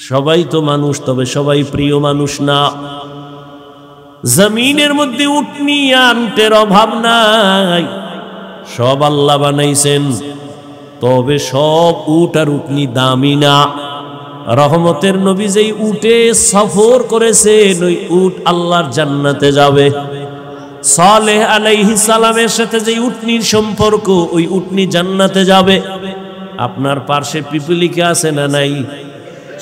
সবাই তো মানুষ, তবে সবাই প্রিয় মানুষ না। জমিনের মধ্যে উটনি আনটের অভাব নাই, সব আল্লাহ বানাইছেন, তবে সব উট আর উটনি দামি না। রহমতের নবী যেই উটে সফর করেছেন, ওই উট আল্লাহর জান্নাতে যাবে। সালেহ আলাইহিস সালামের সাথে যেই উটনির সম্পর্ক, ওই উটনি জান্নাতে যাবে। আপনার পার্শ্বে পিপিলিকা আছে না নাই?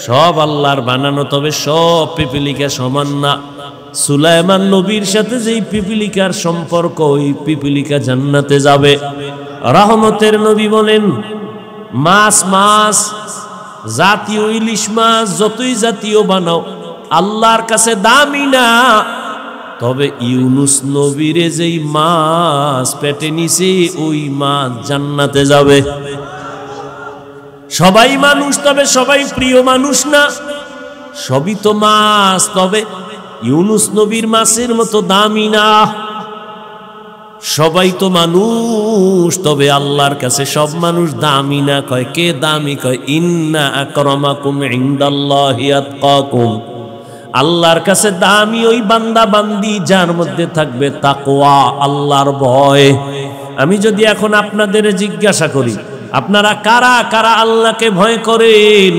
সব আল্লাহর বানানো, তবে সব পিপিলিকা সমান না। সুলাইমান নবীর সাথে যেই পিপিলিকার সম্পর্ক, ওই পিপিলিকা জান্নাতে যাবে। রহমতের নবী বলেন, মাছ জাতীয় ইলিশ মাছ যতই জাতীয় বানাও আল্লাহর কাছে দামি না, তবে ইউনুস নবীরে যেই মাছ পেটে নিছে, ওই মাছ জান্নাতে যাবে। সবাই মানুষ, তবে সবাই প্রিয় মানুষ না। সবই তো মাছ, তবে ইউনুস নবীর মাছের মতো দামি না। সবাই তো মানুষ, তবে আল্লাহর কাছে সব মানুষ দামি না। কয় কে দামি? কয় ইন্না আকরামাকুম ইনদাল্লাহি আতকাকুম। আল্লাহর কাছে দামি ওই বান্দা বান্দি যার মধ্যে থাকবে তাকওয়া, আল্লাহর ভয়। আমি যদি এখন আপনাদের জিজ্ঞাসা করি, আপনারা কারা কারা আল্লাহকে ভয় করেন?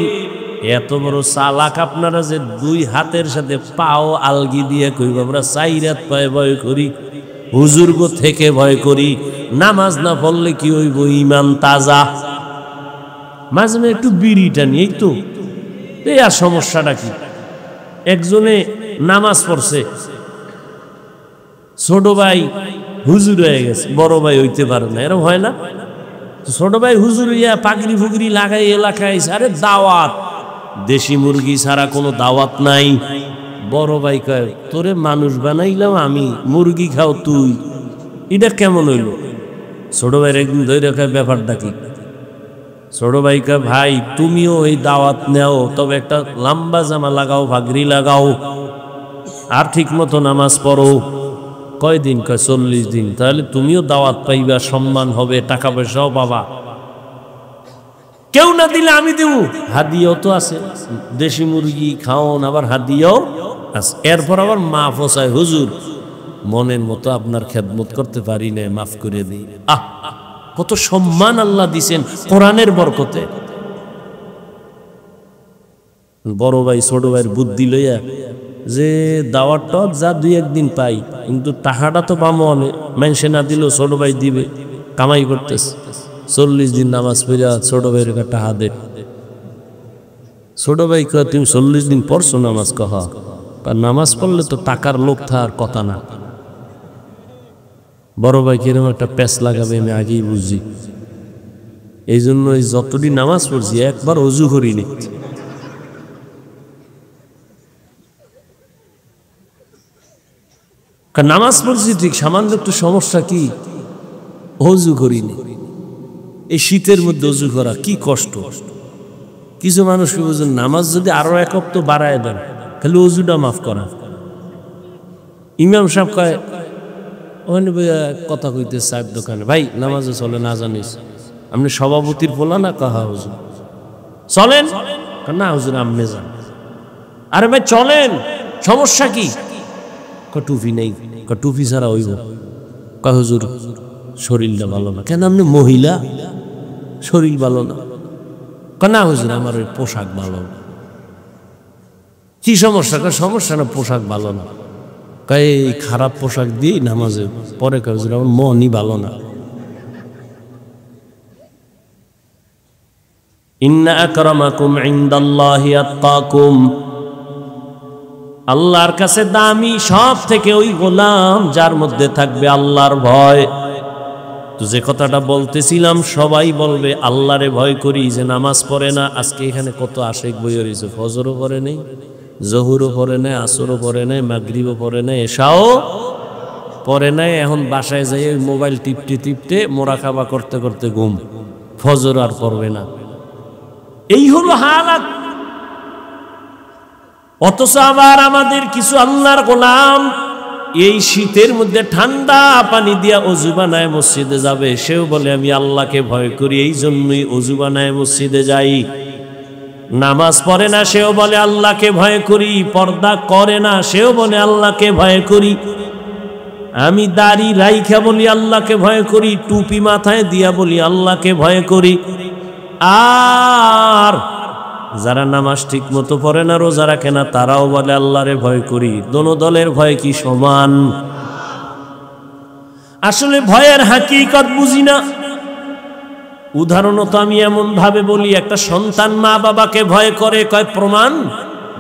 এত বড় চালাক আপনারা যে দুই হাতের সাথে পাও আলগি দিয়ে কইব আমরা 4 হাত পায়ে ভয় করি, হুজুরগো থেকে ভয় করি। নামাজ না পড়লে কি হইব? ঈমান তাজা। মাঝে মাঝে একটু বিড়িটা নিয়ে তো এই আর সমস্যাটা কি? একজনে নামাজ পড়ছে, ছোট ভাই হুজুর হয়ে গেছে, বড় ভাই হইতে পারে না, এরকম হয় না? ছোট ভাই হুজুর ইয়া পাগড়ি ফুগড়ি লাগাই এলাকায়, আরে দাওয়াত, দেশি মুরগি ছাড়া কোনো দাওয়াত নাই। বড় ভাই কয় তোরে মানুষ বানাইলাম আমি, মুরগি খাও তুই, এটা কেমন হইল? ছোট ভাইয়ের একদিন ধরে কয় ব্যাপারটা কি? ছোট ভাই কয় ভাই তুমিও এই দাওয়াত নেও, তবে একটা লম্বা জামা লাগাও, পাগড়ি লাগাও, আর ঠিক মতো নামাজ পড়ো। কয়দিন? কয় 40 দিন। তাহলে তুমিও দাওয়াত পাইবা, সম্মান হবে, টাকা পয়সাও পাবা। কেউ না দিলে আমি দেব, হাদিয়াও তো আছে, দেশি মুরগি খাওন, আবার হাদিয়াও আছে। এরপর আবার মাফ চায়, হুজুর মনের মতো আপনার খেদমত করতে পারি না, মাফ করে দিই। কত সম্মান আল্লাহ দিছেন কোরআনের বরকতে। বড় ভাই ছোট ভাইয়ের বুদ্ধি লইয়া যে দাওয়াতটা যা 2-1 দিন পাই, কিন্তু টাকাটা তো পামো অনেক, মানুষে না দিলেও ছোট ভাই দিবে, কামাই করতেছে। 40 দিন নামাজ পড়া ছোট ভাইয়ের টাকা দে। ছোট ভাই কয় তুমি 40 দিন পড়ছো নামাজ? কহা নামাজ পড়লে তো টাকার লোক থাকার কথা না। বড় ভাই কিরকম একটা প্যাচ লাগাবে আমি আগেই বুঝি, এই জন্য যতদিন নামাজ পড়ছি একবার অজু করিনি। নামাজ পড়ছি ঠিক, সামান্য একটু সমস্যা কি, অজু করিনি। এই শীতের মধ্যে অজু করা কি কষ্ট। কিছু মানুষ বুঝুন, নামাজ যদি আরো 1 ওয়াক্ত বাড়ায় দেন, খালি অজুটা মাফ করা। ইমাম সাহেব কয় ওখানে কথা কইতে সাহেব দোকানে, ভাই নামাজে চলে না জানিস, আপনি সভাপতির পোলা না? কাহা হুজুর চলেন না? হুজুর আপনি যান। আরে ভাই চলেন, সমস্যা কি? টুপি নেই। টুপি ছাড়া হইব? কয় হুজুর শরীরটা ভালো না। কেন আপনি মহিলা, শরীর ভালো না? না হুজুর আমার ওই পোশাক ভালো না। কি সমস্যা? সমস্যা না, পোশাক ভালো না। এই খারাপ পোশাক দিয়ে নামাজে পরে কয় হুজুর আমার মনই ভালো না। ইন্না আকরামাকুম ইনদাল্লাহি আতকাকুম। আল্লাহর কাছে দামি সব থেকে ওই গোলাম যার মধ্যে থাকবে আল্লাহর ভয়। তো যে কথাটা বলতেছিলাম, সবাই বলবে আল্লাহরে ভয় করি, যে নামাজ পড়ে না। আজকে এখানে কত আশেক বই হয়েছে, ফজরও পড়ে নেই, জহুরও পড়ে নাই, আসরও পড়ে নাই, মাগরিবও পড়ে নাই, এশাও পড়ে নাই। এখন বাসায় যাই ওই মোবাইল টিপতে টিপতে মোরাকাবা করতে করতে ঘুম, ফজর আর পড়বে না। এই হলো হালাত। অথচ আবার আমাদের কিছু আল্লাহর গোলাম এই শীতের মধ্যে ঠান্ডা পানি দিয়া অজু বানায় মসজিদে যাবে, সেও বলে আমি আল্লাহকে ভয় করি, এই জন্যই অজু বানায় মসজিদে যাই। নামাজ পড়ে না সেও বলে আল্লাহকে ভয় করি, পর্দা করে না সেও বলে আল্লাহকে ভয় করি, আমি দাড়ি রাইখা বলি আল্লাহকে ভয় করি, টুপি মাথায় দিয়া বলি আল্লাহকে ভয় করি। আর যারা নামাজ ঠিক মতো পড়ে না, রোজা রাখে না, তারাও বলে আল্লাহরে ভয় করি। দোনো দলের ভয় কি সমান? আসলে ভয়ের হাকিকত বুঝি না। উদাহরণত আমি এমন ভাবে বলি, একটা সন্তান মা বাবাকে ভয় করে, কয় প্রমাণ,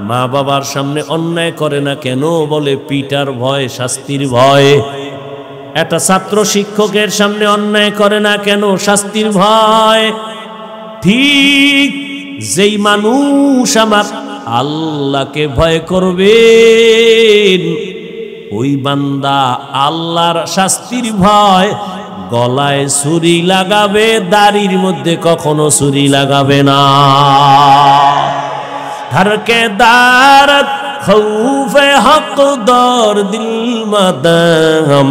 মা বাবার সামনে অন্যায় করে না কেন? বলে পিটার ভয়, শাস্তির ভয়। একটা ছাত্র শিক্ষকের সামনে অন্যায় করে না কেন? শাস্তির ভয়। ঠিক যেই মানুষ আমার আল্লাহকে ভয় করবেন, ওই বান্দা আল্লাহর শাস্তির ভয় গলায় ছুরি লাগাবে, দাড়ির মধ্যে কখনো ছুরি লাগাবে না। ধরকে দারত খৌফে হক দর দিল মাদাম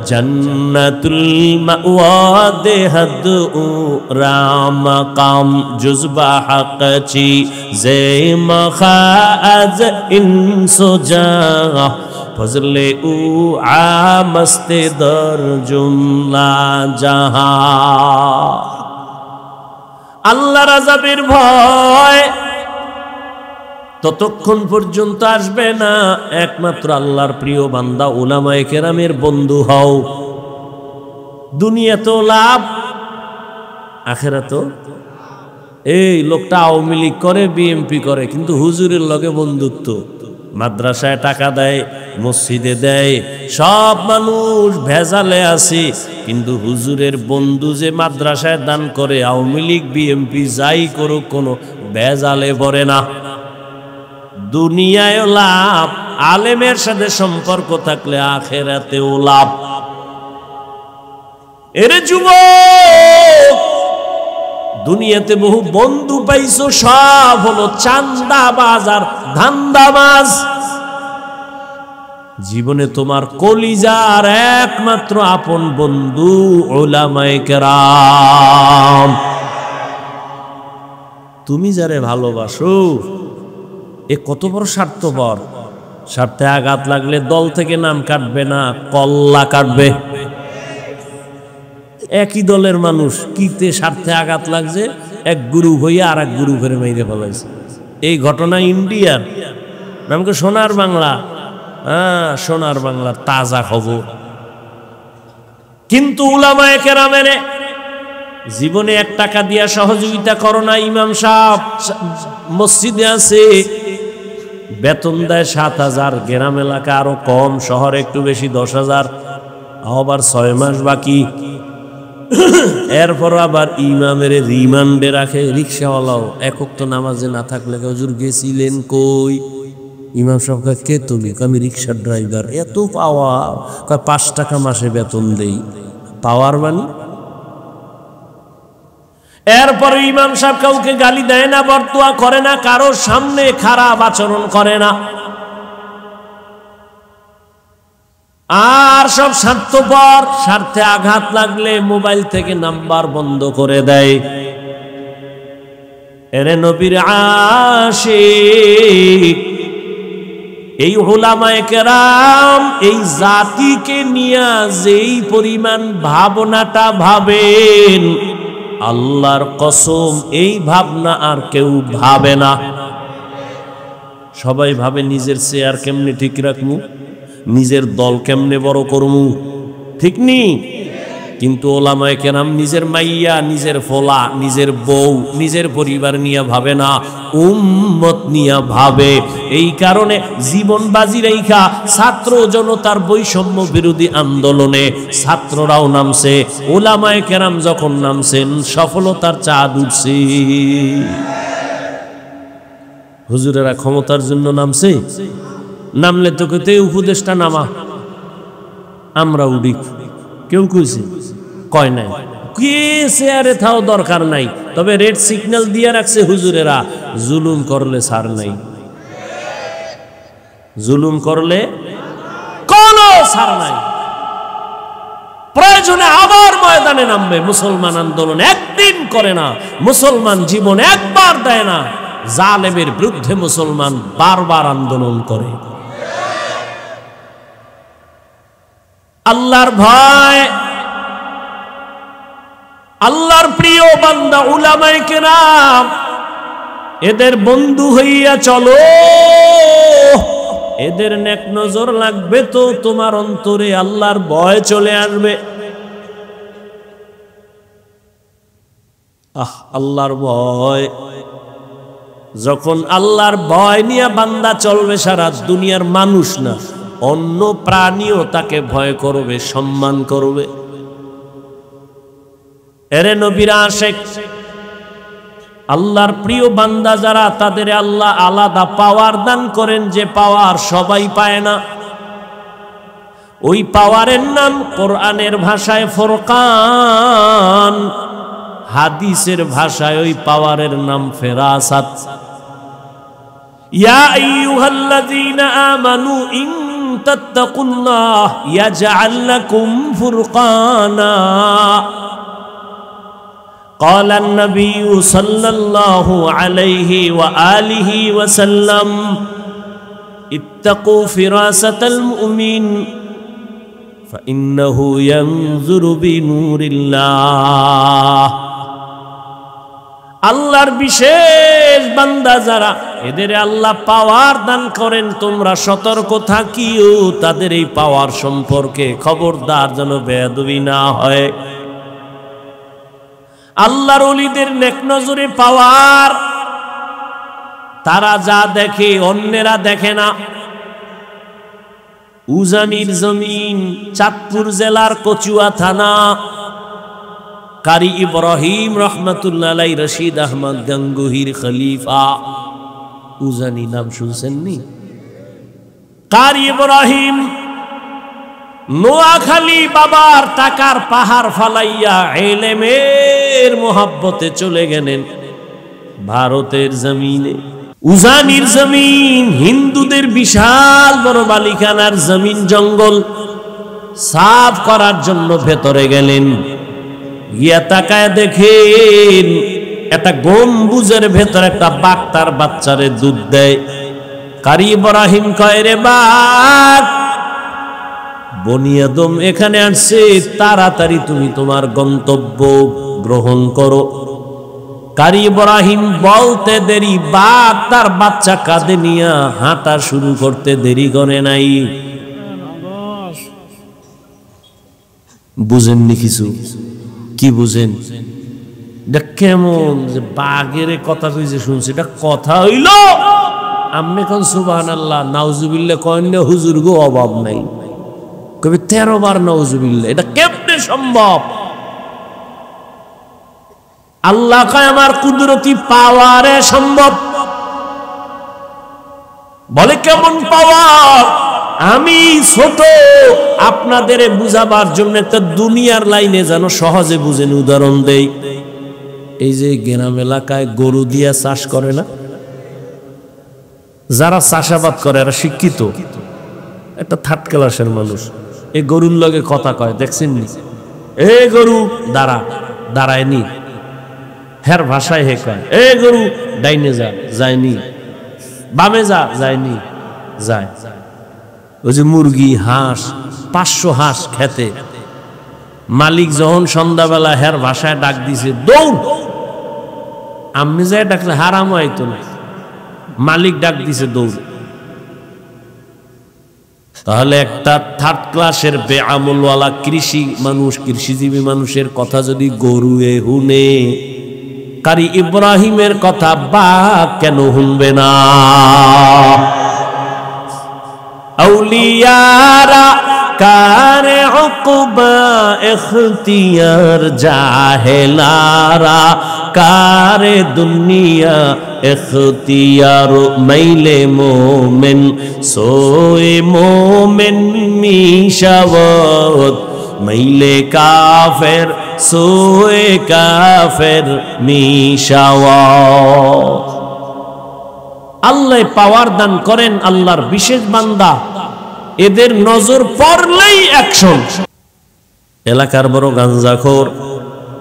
জন্নতুল মাওয়া দেহদ রাম কাম জুজবা হক চি জে মখাজ ইনসো জা ফজলে উ আমস্তে দর জুমলা জাহা। আল্লাহর আযাবের ভয় ততক্ষণ পর্যন্ত আসবে না একমাত্র আল্লাহর প্রিয় বান্দা উলামায়ে কেরামের বন্ধু হও। দুনিয়াতেও লাভ, আখিরাতেও। এই লোকটা আওয়ামী লীগ করে, বিএমপি করে, কিন্তু হুজুরের লগে বন্ধুত্ব। মাদ্রাসায় টাকা দেয়, মসজিদে দেয়, সব মানুষ ভেজালে আছে, কিন্তু হুজুরের বন্ধু যে মাদ্রাসায় দান করে, আওয়ামী লীগ বিএমপি যাই করুক, কোনো ভেজালে পড়ে না। দুনিয়ায় লাভ, আলেমের সাথে সম্পর্ক থাকলে আখিরাতেও লাভ। এরে যুবক, দুনিয়াতে বহু বন্ধু পাইছো, সব হলো চান্দাবাজ আর ধান্দাবাজ। জীবনে তোমার কলিজার একমাত্র আপন বন্ধু উলামায়ে কেরাম। তুমি যারে ভালোবাসো, এ কত বড় স্বার্থপর। স্বার্থে আঘাত লাগলে দল থেকে নাম কাটবে না, কল্লা কাটবে। একই দলের মানুষ, কিতে স্বার্থে আঘাত লাগছে, এক গুরু হইয়া আর এক গুরু ফেরে মেরে ফেলাইছে। এই ঘটনা ইন্ডিয়ার, নামকে সোনার বাংলা। হ্যাঁ, সোনার বাংলার তাজা খবর। কিন্তু উলামায়ে কেরামের জীবনে 1 টাকা দিয়া সহযোগিতা করো না। ইমাম সাহেব মসজিদে আছে, বেতন দেয় 7,000, গ্রাম এলাকা আরো কম, শহরে একটু বেশি 10,000, আবার 6 মাস বাকি। এরপর আবার ইমামের রিমান্ডে রাখে। রিক্সাওয়ালাও একক তো নামাজে না থাকলে, হুজুর গেছিলেন কই? ইমাম সাহেব কে তুমি? আমি রিক্সার ড্রাইভার। এত পাওয়া? 5 টাকা মাসে বেতন দেই। পাওয়ার বানি। এরপরে ইমাম সাহেব কাউকে গালি দেয় না, বরদোয়া করে না, কারোর সামনে খারাপ আচরণ করে না। আর সব স্বার্থপর, স্বার্থে আঘাত লাগলে মোবাইল থেকে নাম্বার বন্ধ করে দেয়। এরে নবীর আশিক, এই উলামায়ে কেরাম এই জাতিকে নিয়ে যেই পরিমাণ ভাবনাটা ভাবেন, আল্লাহর কসম এই ভাবনা আর কেউ ভাবে না। সবাই ভাবে নিজের চেয়ার কেমনে ঠিক রাখমু, নিজের দল কেমনে বড় করমু, ঠিক নি? কিন্তু উলামায়ে কেরাম নিজের মাইয়া, নিজের ফোলা, নিজের বউ, নিজের পরিবার নিয়ে ভাবে না, উম্মত নিয়ে ভাবে। এই কারণে জীবন বাজি রেখা ছাত্র জনতার বৈষম্য বিরোধী আন্দোলনে ছাত্ররাও নামছে। উলামায়ে কেরাম যখন নামছেন, সফলতার চাঁদ উঠছে। হুজুরেরা ক্ষমতার জন্য নামছে? নামলে তো কেতে উপদেশটা নামা, আমরা উড়ি। কেউ কইছে? কয় নাই। কে চেয়ারে থাও দরকার নাই, তবে রেড সিগন্যাল দিয়ে রাখছে হুজুরেরা, জুলুম করলে ছাড় নাই। জুলুম করলে কোনো ছাড় নাই। প্রয়োজনে আবার ময়দানে নামবে। মুসলমান আন্দোলন একদিন করে না, মুসলমান জীবন একবার দেয় না। জালেমের বিরুদ্ধে মুসলমান বারবার আন্দোলন করে। আল্লাহর ভয়, আল্লাহর প্রিয় বান্দা উলামায়ে কেরাম, এদের বন্ধু হইয়া চলো। এদের নেক নজর লাগবে তো তোমার অন্তরে আল্লাহর ভয় চলে আসবে। আল্লাহর ভয়, যখন আল্লাহর ভয় নিয়ে বান্দা চলবে, সারা দুনিয়ার মানুষ না অন্য প্রাণীও তাকে ভয় করবে, সম্মান করবে। এরে নবীর আশিক, আল্লাহর প্রিয় বান্দা যারা, তাদের আল্লাহ আলাদা পাওয়ার দান করেন, যে পাওয়ার সবাই পায় না। ওই পাওয়ারের নাম কোরআনের ভাষায় ফুরকান, হাদিসের ভাষায় ওই পাওয়ারের নাম ফেরাসাত। ইয়া আইয়ুহাল্লাযীনা আমানু ইন তাত্তাকুল্লাহ ইয়াজআল লাকুম ফুরকানা। قال النبي صلى الله عليه وآله وسلم اتقوا فراسة المؤمن فإنه ينظر بنور الله। আল্লাহর বিশেষ বান্দা যারা, এদের আল্লাহ পাওয়ার দান করেন, তোমরা সতর্ক থাকিও তাদের এই পাওয়ার সম্পর্কে, খবরদার যেন বেয়াদবি না হয়। আল্লাহর ওলিদের নেক নজরে পাওয়ার, তারা যা দেখে অন্যেরা দেখে না। উজানির জমিন, চাঁদপুর জেলার কচুয়া থানা, কারি ইব্রাহিম রহমাতুল্লাহ আলাইহি, রশিদ আহমদ গঙ্গুহির খলিফা। উজানি নাম শুনছেননি? কারি ইব্রাহিম নোয়াখালী বাবার টাকার পাহাড় ফালাইয়া ইলমের মোহাব্বতে চলে গেলেন ভারতের জমিনে। উজানির জমিন হিন্দুদের বিশাল বড় বালিখানার জমিন, জঙ্গল সাফ করার জন্য ভেতরে গেলেন। গিয়া তাকায় দেখেন একটা গম্বুজের ভেতর একটা বাঘ তার বাচ্চারে দুধ দেয়। কারি ইব্রাহিম কয়, রে বাঘ, বনি আদম এখানে আসছে, তাড়াতাড়ি তুমি তোমার গন্তব্য গ্রহণ করো। কারি ইব্রাহিম বলতে দেরি, বাঘ তার বাচ্চা কাঁধে নিয়ে হাঁটা শুরু করতে দেরি করে নাই। বুঝেননি কিছু? কি বুঝেন? এটা কেমন যে বাঘের কথা কইছে শুনছি, এটা কথা হইল? আমনে কোন সুবহানাল্লাহ নাউজুবিল্লাহ কইন না, হুজুর গো অভাব নাই, কবি 13 বার নাউজুবিল্লাহ। এটা কেমনে সম্ভব? আল্লাহ কয় আমার কুদরতি পাওয়ারে সম্ভব। বলে কেমন পাওয়ার? আমি ছোট, আপনাদের বুঝাবার জন্য তো দুনিয়ার লাইনে যেন সহজে বুঝেন উদাহরণ দেই। এই যে গ্রাম এলাকায় গরু দিয়া চাষ করে না, যারা চাষাবাদ করে এরা শিক্ষিত, একটা থার্ড ক্লাসের মানুষ, এই গরুর লগে কথা কয়, দেখছেন নি? এ গরু দাঁড়া, দাঁড়ায়নি, হের ভাষায় হে কয়, এ গরু ডাইনে যা, যায়নি, বামে যা, যায়নি, যায়। ওই যে মুরগি, হাঁস, 500 হাঁস খেতে, মালিক যখন সন্ধ্যাবেলা হের ভাষায় ডাক দিছে, দৌড়। আমনি যায় ডাকলে হারাম হয়তো না, মালিক ডাক দিছে দৌড়। তাহলে একটা থার্ড ক্লাসের বেআমলওয়ালা কৃষি মানুষ, কৃষিজীবী মানুষের কথা যদি গরু হুনে, কারি ইব্রাহিমের কথা বাঘ কেন শুনবে না? আউলিয়ারা কারে উকবা ইখতিয়ার, জাহেলারা কারে দুনিয়া ইখতিয়ার। মাইলে মোমেন সোয়ে মোমেন মিশাওয়াত, মাইলে কাফের সোয়ে কাফের মিশাওয়াত। আল্লাহ পাওয়ার দান করেন আল্লাহর বিশেষ বান্দা, এদের নজর পড়লেই অ্যাকশন। এলাকার বড় গাঞ্জাখোর,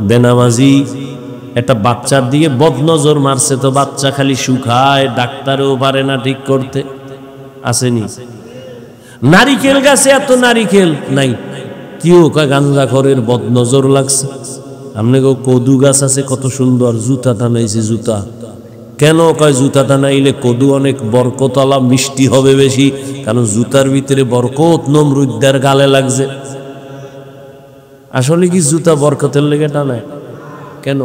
বেনামাজি, একটা বাচ্চার দিকে বদনজর মারছে, তো বাচ্চা খালি শুকায়, ডাক্তারও পারে না ঠিক করতে। আসেনি? নারিকেল গাছে এত নারিকেল নাই, কেউ কয় গাঞ্জাখোরের বদনজর লাগছে। আপনি কদু গাছ আছে কত সুন্দর, জুতা টানাইছে জুতা। কেন কয় জুতা টানাইলে কদু অনেক বরকতলা, মিষ্টি হবে বেশি, কারণ জুতার ভিতরে বরকত। নমরুদ্দার গালে লাগছে। আসলে কি জুতা বরকতের লেগে টানায়? কেন?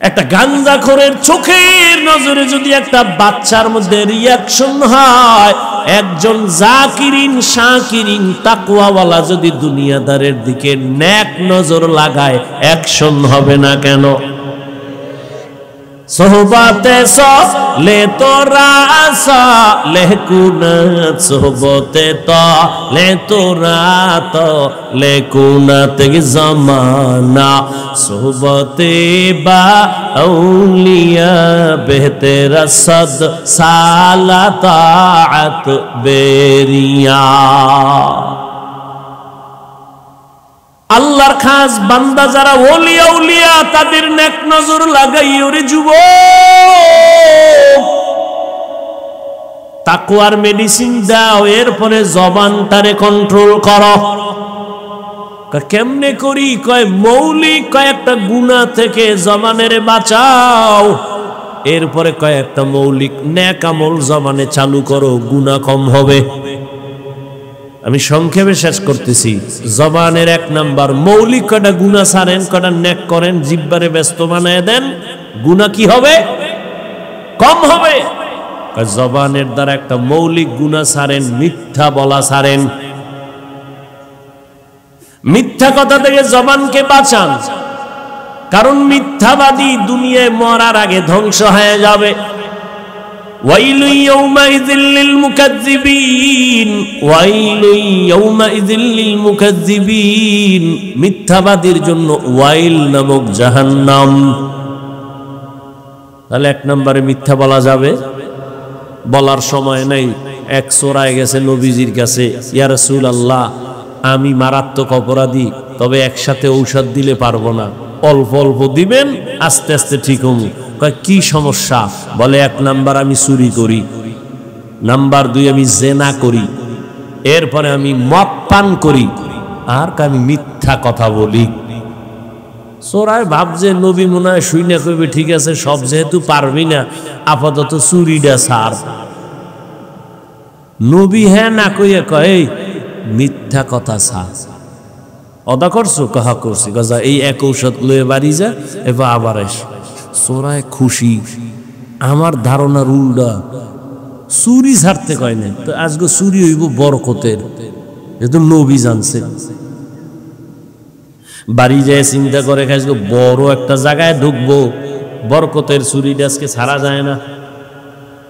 একটা গাঞ্জাখোরের চোখের নজরে যদি একটা বাচ্চার মধ্যে রিয়াকশন হয়, একজন জাকিরিন শাকিরিন তাকওয়াওয়ালা যদি দুনিয়াদারের দিকে নেক নজর লাগায়, অ্যাকশন হবে না কেন? সোহবতে লে তোরা লেকুনাত, সোহবতে লে তোরা লেকুনাত জামানা, সোহবতে বা আউলিয়া বেহতেরা সদ সালাতাত বেরিয়া। আল্লাহর খাস বান্দা যারা ওলি আউলিয়া, তাদের নেক নজর লাগাই। ওরে যুবক, তাকওয়ার মেডিসিন দাও, এরপরে জবানটারে কন্ট্রোল করো। কেমনে করি? কয় মৌলিক কয়েকটা গুনাহ থেকে জবানের বাঁচাও, এরপরে কয়েকটা মৌলিক নেক আমল জবানে চালু করো, গুনাহ কম হবে। আমি সংক্ষেপে শেষ করতেছি। জবানের 1 নাম্বার মৌলিক কটা গুনাহ ছাড়েন, কটা নেক করেন, জিহ্বারে ব্যস্ত বানায় দেন, গুনাহ কি হবে? কম হবে। জবানের দ্বারা একটা মৌলিক গুনাহ ছাড়েন, মিথ্যা বলা ছাড়েন। মিথ্যা কথা থেকে জবানকে বাঁচান, কারণ মিথ্যাবাদী দুনিয়ায় মরার আগে ধ্বংস হয়ে যাবে। ওয়াইলু ইয়াউমাইযিল লিল মুকাজ্জিবিন, ওয়াইলু ইয়াউমাইযিল লিল মুকাজ্জিবিন। মিথ্যাবাদীর জন্য ওয়াইল নামক জাহান্নাম। তাহলে 1 নম্বরে মিথ্যা বলা যাবে, বলার সময় নেই। এক চোরায় গেছে নবীজির কাছে, ইয়া রাসূলুল্লাহ, আমি মারাত্মক অপরাধী, তবে একসাথে ঔষধ দিলে পারবো না, অল্প অল্প দিবেন, আস্তে আস্তে ঠিক হবো। কি সমস্যা? বলে 1 নাম্বার আমি চুরি করি, নাম্বার 2 আমি জেনা করি, এরপরে আমি মদ পান করি, আর আমি মিথ্যা কথা বলি। চোরায় ভাবছে নবী মনে হয় শুইনা কইবে, ঠিক আছে সব যেহেতু পারবি না, আপাতত চুরিটা ছাড়। নবী হ্যাঁ না কইয়া কয় মিথ্যা কথা ছাড়। অদা করছো? কাহা করছি। গজা এই এক ঔষধ লয়ে বাড়ি যা, এবার আবার এস। চোরায় খুশি। আমার ধারণার উল্টা, চুরি ছাড়তে কয় না, তো আজকে চুরি হইব বরকতের, যেহেতু নবী জানছে। বাড়ি যায় চিন্তা করে আজকে বড় একটা জায়গায় ঢুকবো, বরকতের চুরিটা আজকে ছাড়া যায় না।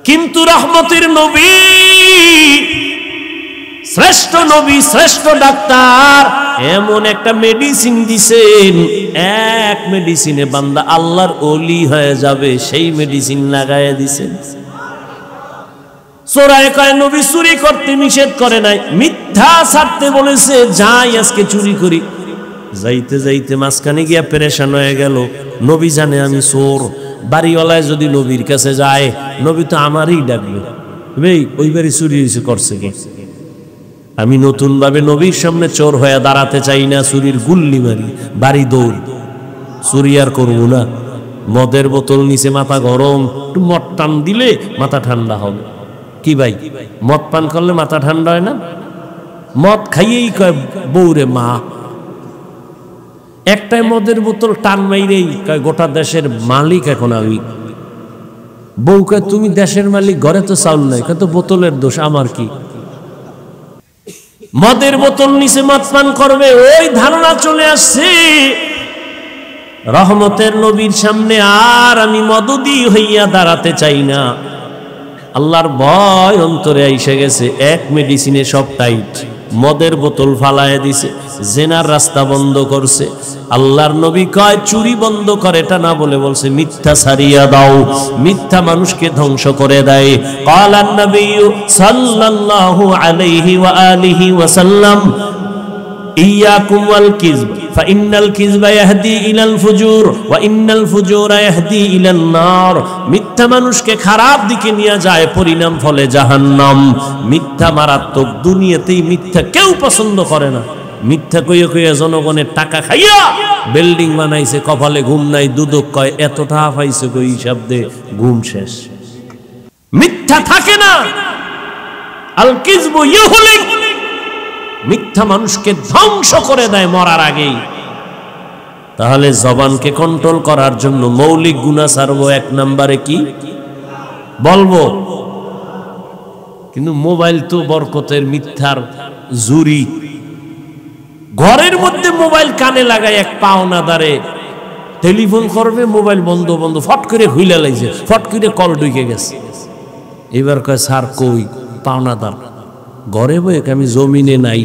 কিন্তু রহমতের নবী, শ্রেষ্ঠ নবী, শ্রেষ্ঠ ডাক্তার, এমন একটা মেডিসিন দিছেন, এক মেডিসিনে বান্দা আল্লাহর ওলি হয়ে যাবে, সেই মেডিসিন লাগায় দিছেন। চোরায় কয় নবী চুরি করতে নিষেধ করে নাই, মিথ্যা ছাড়তে বলেছে, যাই আজকে চুরি করি। যাইতে যাইতে মাঝখানে গিয়া পেরেশান হয়ে গেল। নবী জানে আমি চোর, বাড়িওয়ালায় যদি নবীর কাছে যায়, নবী তো আমারই ডাকবে, ভাই ওই বাড়ি চুরি হয়েছে, করছে কি? আমি নতুন ভাবে নবীর সামনে চোর হয়ে দাঁড়াতে চাই না, চুরির গুল্লি মারি, বাড়ি দৌড়। চুরি আর করবো না। মদের বোতল নিচে মাথা গরম, একটু মদ টান দিলে মাথা ঠান্ডা হবে। কি ভাই, মদ পান করলে মাথা ঠান্ডা হয় না? মদ খাইয়েই কয় বউরে মা। একটাই মদের বোতল টান মাইরেই কয় গোটা দেশের মালিক এখন আমি। বউ কয় তুমি দেশের মালিক, ঘরে তো চাউল নাই, কয় তো বোতলের দোষ, আমার কি? মদের বোতল নিচে মদ পান করবে, ওই ধারণা চলে আসছে। রহমতের নবীর সামনে আর আমি মদদি হইয়া দাঁড়াতে চাই না। আল্লাহর ভয় অন্তরে আইসে গেছে, এক মেডিসিনে সব টাইট। মদের বোতল ফালায় দিছে, জেনার রাস্তা বন্ধ করছে। আল্লাহর নবী কয় চুরি বন্ধ করে, এটা না বলে বলছে মিথ্যা ছাড়িয়া দাও। মিথ্যা মানুষকে ধ্বংস করে দেয়। ক্বালান নবী সাল্লাল্লাহু আলাইহি ওয়া আলিহি ওয়া সাল্লাম, ইয়াকুম ওয়াল কিযব ফাইন্নাল কিযবা ইয়াহদি ইলাল ফুজুর ওয়া ইন্নাল ফুজুরা ইয়াহদি ইলান নার। মিথ্যা মানুষকে খারাপ দিকে নিয়ে যায়, পরিণাম ফলে জাহান্নাম। মিথ্যা মারাত্মক, দুনিয়াতেই মিথ্যা কেউ পছন্দ করে না। মিথ্যা কইয়া কইয়া জনগণের টাকা খাইয়া বিল্ডিং বানাইছে, কপালে ঘুম নাই, দুদক কয় এত টাকা পাইছে কই হিসাব দে, ঘুম শেষ। মিথ্যা থাকে না। আল কিযবু ইউহলিক, মিথ্যা মানুষকে ধ্বংস করে দেয় মরার আগেই। তাহলে জবানকে কন্ট্রোল করার জন্য মৌলিক গুনাহ ছাড়বো, 1 নম্বরে কি বলবো? কিন্তু মোবাইল তো বরকতের মিথ্যার জুরি। ঘরের মধ্যে মোবাইল কানে লাগায় এক পাওনাদারে টেলিফোন করবে, মোবাইল বন্ধ বন্ধ, ফট করে হুইলা লাগছে, ফট করে কল ঢুকে গেছে। এবার কয় স্যার কই পাওনাদার? ঘরে বই, আমি জমিনে নাই।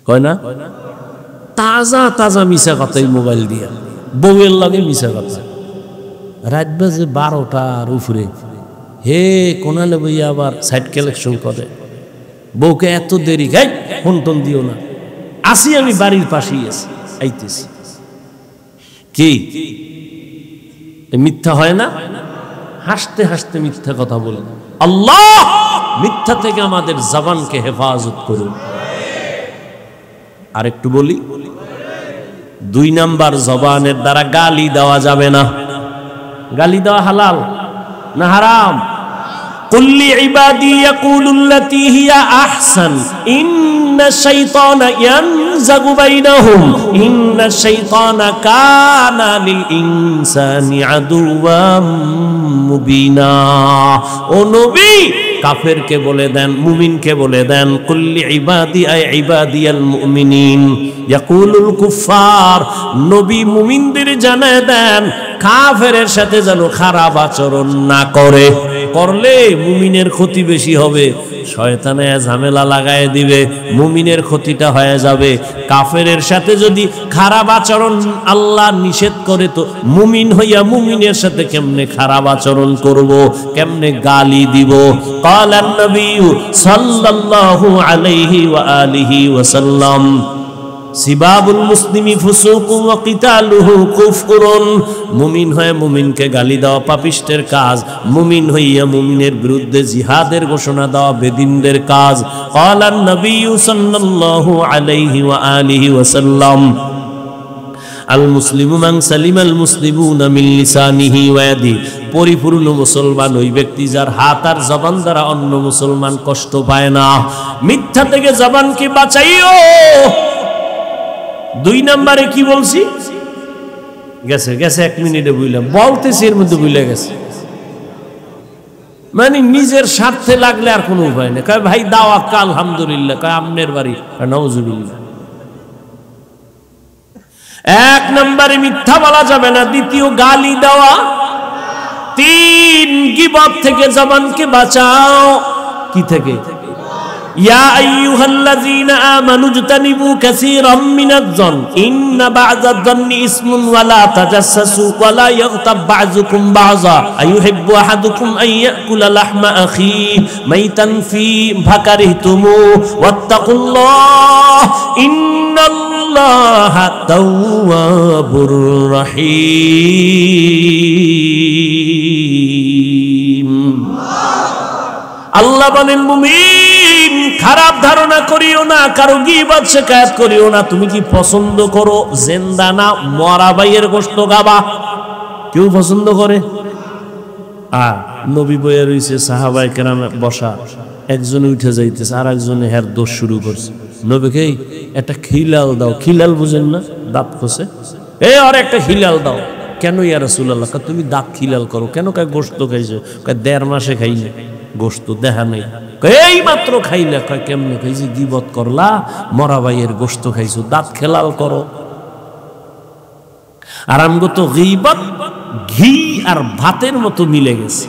কয় না তাজা তাজা মিশা কথাই মোবাইল দিয়া, বউয়ের লাগে মিশা কথা। রাত বাজে 12টার উপরে, হে কোনালে বইয়া আবার সাইড কালেকশন করে। বউকে এত দেরি, গাই ফোন টোন দিও না, আসি আমি বাড়ির পাশেই আছি, আইতেছি। কি মিথ্যা হয় না? হাসতে হাসতে মিথ্যা কথা বলে। আল্লাহ মিথ্যা থেকে আমাদের জবানকে হেফাজত করুন। আরেকটু বলি, 2 নাম্বার, জবানের দ্বারা গালি দেওয়া যাবে না। গালি দেওয়া হালাল না হারাম? কুল লিইবাদি ইয়াকুলুল্লাতী হিয়া আহসান ইন্নাশ শাইতানা ইয়ানজাগু বাইনাহুম ইন্নাশ শাইতানা কানা লিল ইনসানি আদুওয়াম মুবিনা। ও নবী, কাফেরকে বলে দেন, মুমিনকে বলে দেন, কুল্লি ইবাদি আই ইবাদিয়াল মুমিনিন ইয়াকুলুল কুফার। নবী মুমিনদের জানায় দেন কাফেরের সাথে যেন খারাপ আচরণ না করে। করলে মুমিনের ক্ষতি বেশি হবে, শয়তানে ঝামেলা লাগায় দিবে, মুমিনের ক্ষতিটা হয়ে যাবে। কাফেরের সাথে যদি খারাপ আচরণ আল্লাহ নিষেধ করে, তো মুমিন হইয়া মুমিনের সাথে কেমনে খারাপ আচরণ করব, কেমনে গালি দিব? ক্বালান নবী সাল্লাল্লাহু আলাইহি ওয়া আলিহি ওয়াসাল্লাম সিবাবুল মুসলিমি ফুসুকুন ওয়া কিতালুহু কুফরুন। মুমিন হয়ে মুমিনকে গালি দেওয়া পাপিষ্টের কাজ, মুমিন হইয়া মুমিনের বিরুদ্ধে জিহাদের ঘোষণা দেওয়া বেদিনদের কাজ। ক্বালান নবী সাল্লাল্লাহু আলাইহি ওয়া আলিহি ওয়াসাল্লাম আল মুসলিমু মান সালিমাল মুসলিমুনা মিন লিসানিহি ওয়া ইয়াদিহি। পরিপূর্ণ মুসলমান ওই ব্যক্তি যার হাত আর জবান দ্বারা অন্য মুসলমান কষ্ট পায় না। মিথ্যা থেকে জবানকে বাঁচাইও। 2 নম্বরে কি বলছি? গেছে 1 মিনিটে বুঝলাম, বলতেছি এর মধ্যে ভুলে গেছে। মানে নিজের স্বার্থে লাগলে আর কোনো উপায় নেই। কয় ভাই দাওয়া, আলহামদুলিল্লাহ। কয় আমনের বাড়ি, নাউজুবিল্লাহ। 1 নম্বরে মিথ্যা বলা যাবে না। 2 গালি দেওয়া। 3 গীবত থেকে জবানকে বাঁচাও। কি থেকে? ইয়া আইয়ুহাল্লাযীনা আমানু ইজতানিবু কাসীরাম মিনাজ-যন ইন্না বা'যাজ-যন্নি ইসমুন ওয়া লা তাজাসসাসু ওয়া লা ইয়াগতাব বা'যুকুম বা'যা আইয়ুহিব্বু আহাদুকুম আন ইয়াকুলা লাহমা আখিহি মাইতান ফি ফাকারিহতুমু ওয়াত্তাকুল্লাহ ইন্নাল্লাহা তাওয়াবুর রহিম। আল্লাহ বলেন, মুমিন খারাপ ধারণা করিও না, কারো গীবত শিকায়াত করিও না। তুমি কি পছন্দ করো জিন্দা না মরা ভাইয়ের গোশত খাবা? কেউ পছন্দ করে? নবী বইয়ে রইছে, সাহাবায়ে কেরাম বসা, একজনে উঠে যাইতেছে, আর একজনে হের দোষ শুরু করছে। নবীকে একটা খিলাল দাও। খিলাল বুঝেন না? দাঁত খসে, আর একটা খিলাল দাও। কেন ইয়া রাসূলুল্লাহ? তুমি দাঁত খিলাল করো কেন? কয় গোশত খাইছো। কয় 1.5 মাসে খাইনি গোশত, দেখা নাই। এই মাত্র খাইলে। কয় কেমনে খাইছি? গীবত করলা, মরা ভাইয়ের গোশত খাইছো, দাঁত খেলাল করো। আর আমগো তো গীবত ঘি আর ভাতের মতো মিলে গেছে।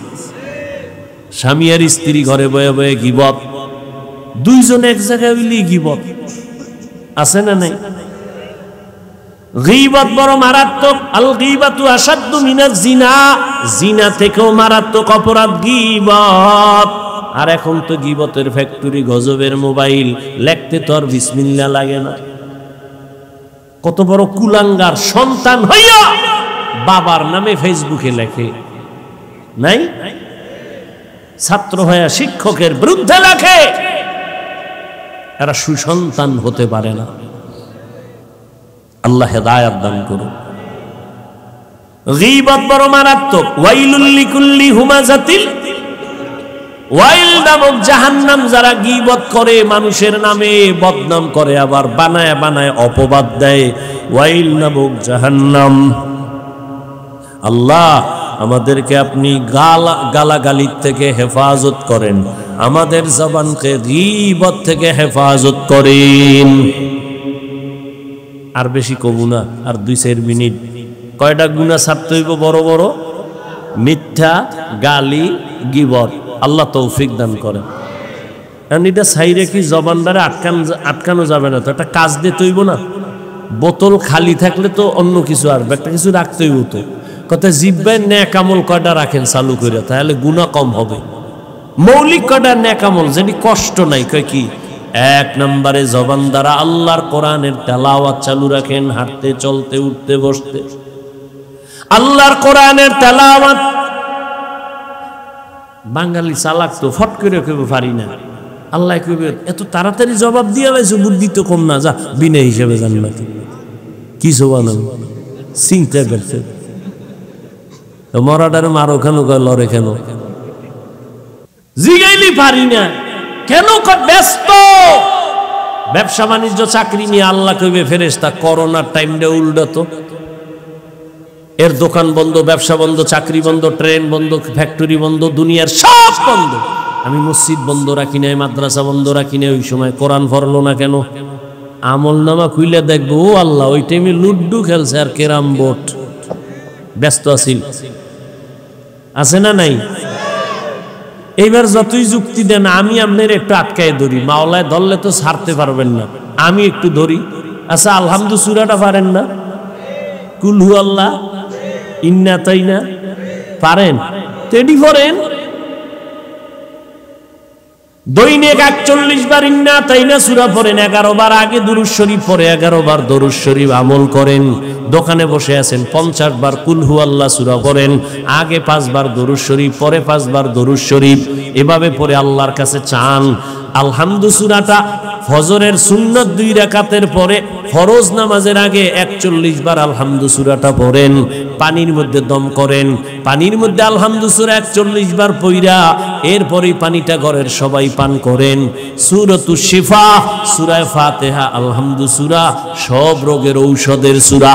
স্বামী আর স্ত্রী ঘরে বয়ে বয়ে গীবত, 2 জন এক জায়গায় হইলেই গীবত। আছে না নাই? গীবত বড় মারাত্মক। আল গীবাতু আশাদ্দু মিনাজ জিনা। জিনা থেকেও মারাত্মক অপরাধ গীবত। আর এখন তো গীবতের ফ্যাক্টরি, গজবের মোবাইল, লিখতে তো আর বিসমিল্লাহ লাগে না। কত বড় কুলাঙ্গার সন্তান হইয়া বাবার নামে ফেসবুকে লেখে, নাই? ছাত্র হইয়া শিক্ষকের বিরুদ্ধে লেখে। এরা সুসন্তান হতে পারে না। আল্লাহ হেদায়েত দান করুন। গীবত বড় মারাত্মক। ওয়াইলুল লিকুল্লি হুমাযাতিল, ওয়াইল নামক জাহান্নাম। যারা গীবত করে, মানুষের নামে বদনাম করে, আবার বানায় বানায় অপবাদ দেয়, ওয়াইল নামক জাহান্নাম। আল্লাহ আমাদেরকে আপনি গালাগালির থেকে হেফাজত করেন, আমাদের জবানকে গীবত থেকে হেফাজত করেন। আর বেশি কবু না, আর 2-4 মিনিট। কয়টা গুনাহ ছাড়তে হইব বড় বড়? মিথ্যা, গালি, গীবত। আল্লাহ তৌফিক দান করেন। কারণ এটা সাইরে কি জবানদারে আটকানো যাবে না তো, একটা কাজ দিতে হইব না। বোতল খালি থাকলে তো অন্য কিছু আসবে, একটা কিছু রাখতে হইব তো। কথা জিব্বায় নেক আমল কয়টা রাখেন চালু করে, তাহলে গুনাহ কম হবে। মৌলিক কয়টা নেক আমল যেটি কষ্ট নাই, কয় কি? 1 নম্বরে জবান দ্বারা আল্লাহর কোরআনের তেলাওয়াত চালু রাখেন, হাঁটতে চলতে উঠতে বসতে আল্লাহর কোরআনের তেলাওয়াত। বাঙালি চালাক তো, ফট করে কেউ পারি না। আল্লাহ কইবে এত তাড়াতাড়ি জবাব দিয়ে লাইছো, বুদ্ধি তো কম না, যা বিনা হিসেবে জান্নাত। কি জবান চিন্তা করছে, মরাটারে মারো কেন, লড়ে কেন? জিগাইলি পারি না কেন? ব্যস্ত, ব্যবসা বাণিজ্য চাকরি নিয়ে। আল্লাহ কইবে ফেরেশতা করোনার টাইমটা উল্টো, এর দোকান বন্ধ, ব্যবসা বন্ধ, চাকরি বন্ধ, ট্রেন বন্ধ, ফ্যাক্টরি বন্ধ, দুনিয়ার সব বন্ধ। আমি মসজিদ বন্ধ রাখি নাই, মাদ্রাসা বন্ধ রাখি নাই, ওই সময় কোরআন পড়লো না কেন? আমল নামা খুইলে দেখবো, ও আল্লাহ ওই টাইমে লুড্ডু খেলছে আর ক্যারাম বোর্ড, ব্যস্ত আছিল। আছে না নাই? এইবার যতই যুক্তি দেন, আমি আপনার একটু আটকায় ধরি, মাওলায় ধরলে তো ছাড়তে পারবেন না, আমি একটু ধরি। আচ্ছা আলহামদু সূরাটা পারেন না? কুল হু আল্লাহ, ইন্না তাইনা পারেন? তেডি পড়েন। দৈনিক 41 বার ইন্না তাইনা সূরা পড়েন, 11 বার আগে দুরূদ শরীফ পড়ে 11 বার দরুদ শরীফ আমল করেন। দোকানে বসে আছেন 50 বার কুল হু আল্লাহ সূরা পড়েন, আগে 5 বার দরুদ শরীফ, পরে 5 বার দরুদ শরীফ, এভাবে পড়ে আল্লাহর কাছে চান। আলহামদু সূরাটা ফজরের সুন্নাত 2 রাকাতের পরে, ফরজ নামাজের আগে 41 বার আলহামদু সূরাটা পড়েন। পানির মধ্যে দম করেন, পানির মধ্যে আলহামদু সূরা 41 বার পইরা এরপরে পানিটা ঘরের সবাই পান করেন। সূরাতুশ শিফা, সূরা ফাতিহা, আলহামদু সূরা সব রোগের ঔষধের সূরা।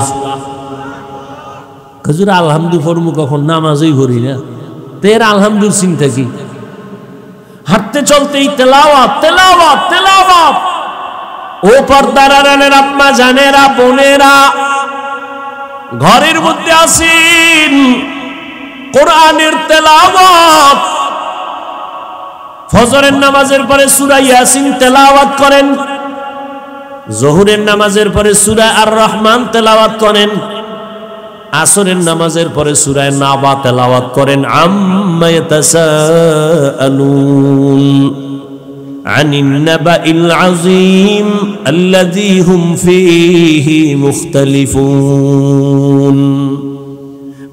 হুজুর আলহামদু পড়মু কখন? নামাজই পড়ি না, তের আলহামদুর চিন্তা কি? হাঁটতে চলতেই তেলাওয়াত তেলাওয়াত তেলাওয়াত। ও পর্দার আড়ালের আম্মা জানেরা, বোনেরা, ঘরের মধ্যে আসেন, কোরআনের তেলাওয়াত। ফজরের নামাজের পরে সূরা ইয়াসিন তেলাওয়াত করেন, যোহরের নামাজের পরে সূরা আর রহমান তেলাওয়াত করেন, আসরের নামাজের পরে সূরা নাবা তেলাওয়াত করেন। আম্মা ইয়াতাসাআলুন আনিন নাবাইল আযীম আল্লাযী হুম ফীহি মুখতালিফুন।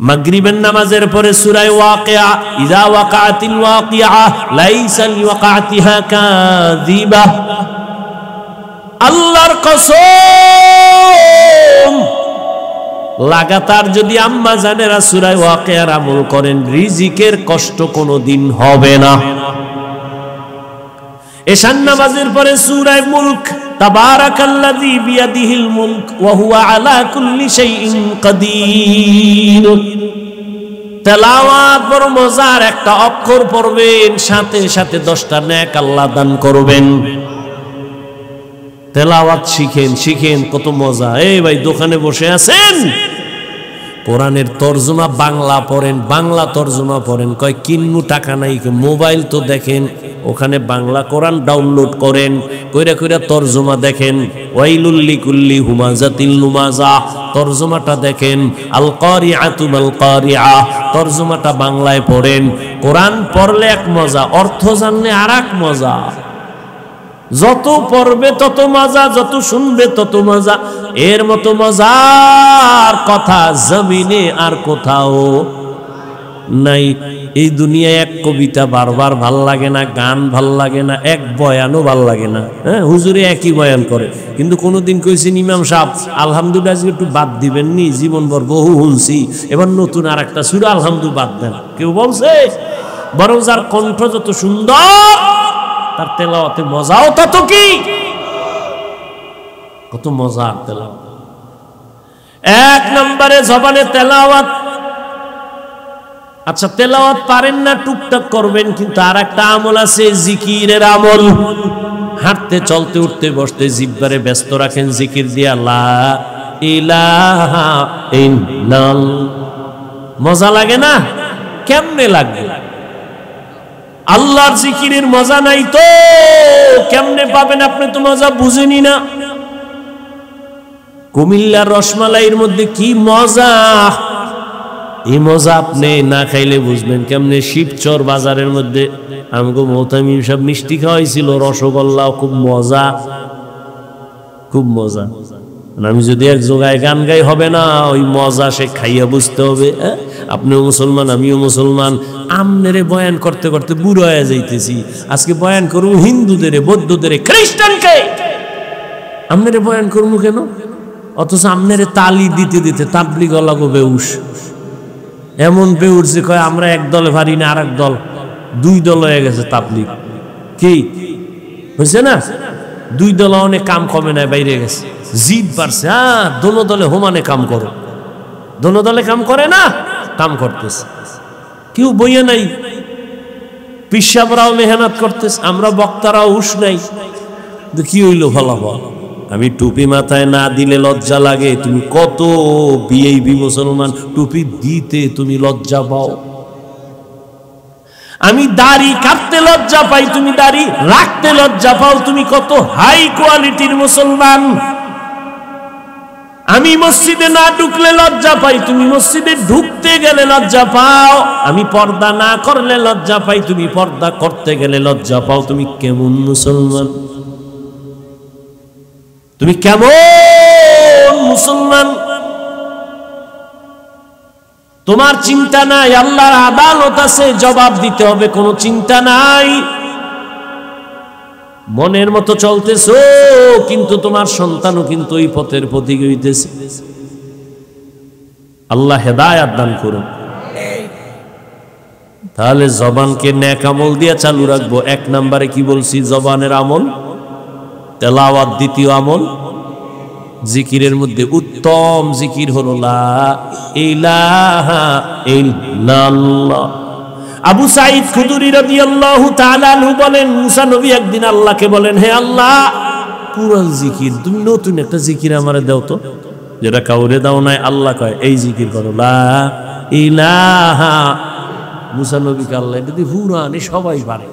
মাগরিবের নামাজের পরে সূরা ওয়াকিয়া, ইযা ওয়াকাতিল ওয়াকিয়া লাইসা লিওয়াকাতিহা কাযিবা। আল্লাহর কসম, লাগাতার যদি আম্মা জানেরা সূরা ওয়াকিয়ার আমল করেন, রিজিকের কষ্ট কোনোদিন হবে না। এশার নামাজের পরে সূরা মুলক, তাবারাকাল্লাযী বিয়াদিহিল মুলক ওয়া হুয়া আলা কুল্লি শাইইন কাদির। তেলাওয়াত বড় মজার, একটা অক্ষর পড়বেন, সাথে সাথে 10টা নেক আল্লাহ দান করবেন। তেলাওয়াত শিখেন, শিখেন, কত মজা। এই ভাই দোকানে বসে আছেন, কোরআনের তর্জমা বাংলা পড়েন, বাংলা তর্জমা পড়েন, কয় কিন্নু টাকা নাই, মোবাইল তো দেখেন, ওখানে বাংলা কোরআন ডাউনলোড করেন, কইরা কইরা তর্জমা দেখেন। ওয়াইলুল লিকুল্লি হুমাজাতিল লুমাজা, তর্জমাটা দেখেন। আল কারিআতু মাল কারিআ, তর্জমাটা বাংলায় পড়েন। কোরআন পড়লে এক মজা, অর্থ জানলে আরেক মজা। যত পড়বে তত মজা, যত শুনবে তত মজা। এর মতো মজার কথা জমিনে আর কোথাও নাই। এই দুনিয়ায় এক কবিতা বারবার ভাল লাগে না, গান ভাল লাগে না, এক বয়ানও ভাল লাগে না। হ্যাঁ, হুজুরে একই বয়ান করে, কিন্তু কোনোদিন কইছেন ইমাম সাহেব আলহামদুলিল্লাহ একটু বাদ দিবেন নি, জীবনভর বহু শুনছি, এবার নতুন আর একটা সূরা আলহামদুলিল্লাহ বাদ দেন, কেউ বলছে? বরং যার কণ্ঠ যত সুন্দর তার তেলাওয়াতে মজাও তত কি, কত মজা তেলাওয়াত। এক নম্বরে জবানে তেলাওয়াত। আচ্ছা, তেলাওয়াত পারেন না, টুকটাক করবেন, কিন্তু আর একটা আমল আছে, জিকিরের আমল। হাঁটতে চলতে উঠতে বসতে জিহ্বারে ব্যস্ত রাখেন জিকির দিয়া, লা ইলাহা ইল্লাল্লাহ। মজা লাগে না? কেমনে লাগবে? আল্লাহর জিকিরের মজা নাই তো কেমনে পাবেন? আপনি তো মজা বুঝেনি না। কুমিল্লার রসমালাইয়ের মধ্যে কি মজা, এই মজা আপনি না খাইলে বুঝবেন কেমনে। শিবচর বাজারের মধ্যে আমগো মহতামিম সব মিষ্টি খাওয়াইছিল, রসগোল্লা, খুব মজা, খুব মজা। আমি যদি এক জায়গায় গান গাই হবে না, ওই মজা সে খাইয়া বুঝতে হবে। আপনিও মুসলমান, আমিও মুসলমান। আমনেরে বয়ান করতে করতে বুড়ো হয়ে যাইতেছি। আজকে বয়ান করবো হিন্দুদের, বৌদ্ধদের, খ্রিস্টানকে, আমনেরে বয়ান করবো কেন? অথচ আমনেরে তালি দিতে দিতে তাবলিগ লাগো বেউস, এমন বেউস যে কয় আমরা এক দলে পারি না, আর এক দল, দুই দল হয়ে গেছে তাবলিগ। কি হয়েছে না? দুই দল অনেক কাম কমে নাই, বাইরে গেছে, জিদ পারছে। হ্যাঁ, দোনো দলে হোমানে কাম করো, দোনো দলে কাম করে না, কাম করতেছে, কেউ বইয়া নাই। পিসাবরাও মেহনত করতেছে, আমরা বক্তারাও হুশ নাই। কি হইল ফলাফল? আমি টুপি মাথায় না দিলে লজ্জা লাগে। তুমি কত বিএবি মুসলমান, টুপি দিতে তুমি লজ্জা পাও। আমি দাড়ি কাটতে লজ্জা পাই, তুমি দাড়ি রাখতে লজ্জা পাও। তুমি কত হাই কোয়ালিটির মুসলমান। আমি মসজিদে না ঢুকলে লজ্জা পাই, তুমি মসজিদে ঢুকতে গেলে লজ্জা পাও। আমি পর্দা না করলে লজ্জা পাই, তুমি পর্দা করতে গেলে লজ্জা পাও। তুমি কেমন মুসলমান? তুমি কেমন মুসলমান? তোমার চিন্তা নাই, আল্লাহর আদালত আছে, জবাব দিতে হবে, কোনো চিন্তা নাই। মনের মতো চলতেছো, কিন্তু তোমার সন্তানও কিন্তু এই পথের পথিক হইতেছে। আল্লাহ হেদায়েত দান করুন। তাহলে জবানকে নেক আমল দিয়ে চালু রাখবো। এক নম্বরে কি বলছি? জবানের আমল, তেলাওয়াত। দ্বিতীয় আমল জিকিরের মধ্যে উত্তম জিকির হলো লা ইলাহা ইল্লাল্লাহ। আবু সাঈদ খুদরি রাদিয়াল্লাহু তাআলা আনহু বলেন, মুসা নবী একদিন আল্লাহকে বলেন, হে আল্লাহ, পুরান জিকির, তুমি নতুন একটা জিকির আমারে দাও তো, যেটা কাউরে দাও নাই। আল্লাহ কয় এই জিকির করো, লা ইলাহা। মুসা নবীকে আল্লাহ যদি পুরান সবাই পারে।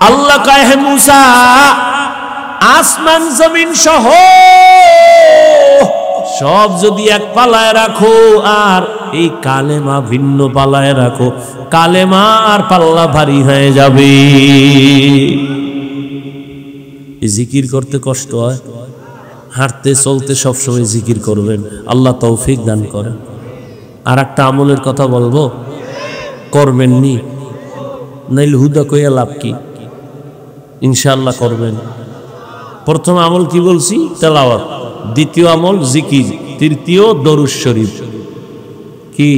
আল্লাহ কয়, হে মুসা, আসমান জমিন সহ সব যদি এক পালায় রাখো আর এই কালেমা ভিন্ন পালায় রাখো, কালেমা আর পাল্লা ভারী হয়ে যাবে। জিকির করতে কষ্ট হয়, হাঁটতে চলতে সবসময় জিকির করবেন, আল্লাহ তৌফিক দান করেন। আর একটা আমলের কথা বলবো, করবেন নি, নাইলে হুদা কইয়া লাভ কি? ইনশাআল্লাহ করবেন। প্রথম আমল কি বলছি? তেলাওয়াত। দ্বিতীয় আমল জিকির। তৃতীয় দরুদ শরীফ। কি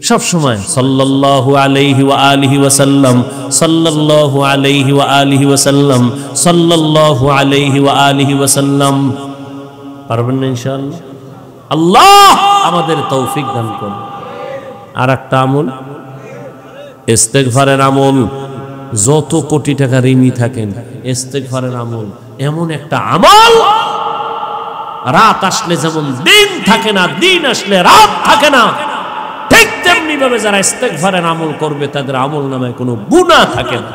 সব সময় সাল্লাল্লাহু আলাইহি ওয়া আলিহি ওয়া সাল্লাম, সাল্লাল্লাহু আলাইহি ওয়া আলিহি ওয়া সাল্লাম, সাল্লাল্লাহু আলাইহি ওয়া আলিহি ওয়া সাল্লাম। পারবেন না ইনশাআল্লাহ? আল্লাহ আমাদের তৌফিক দান করুন। আর একটা আমল ইস্তেগফারের আমল। যত কোটি টাকা ঋণী থাকেন, ইস্তেগফারের আমল এমন একটা আমল রাত আসলে যেমন দিন থাকে না, দিন আসলে রাত থাকে না, ঠিক তেমনি ভাবে যারা ইস্তেগফারের আমল করবে তাদের আমল নামায় কোনো গুনাহ থাকে না।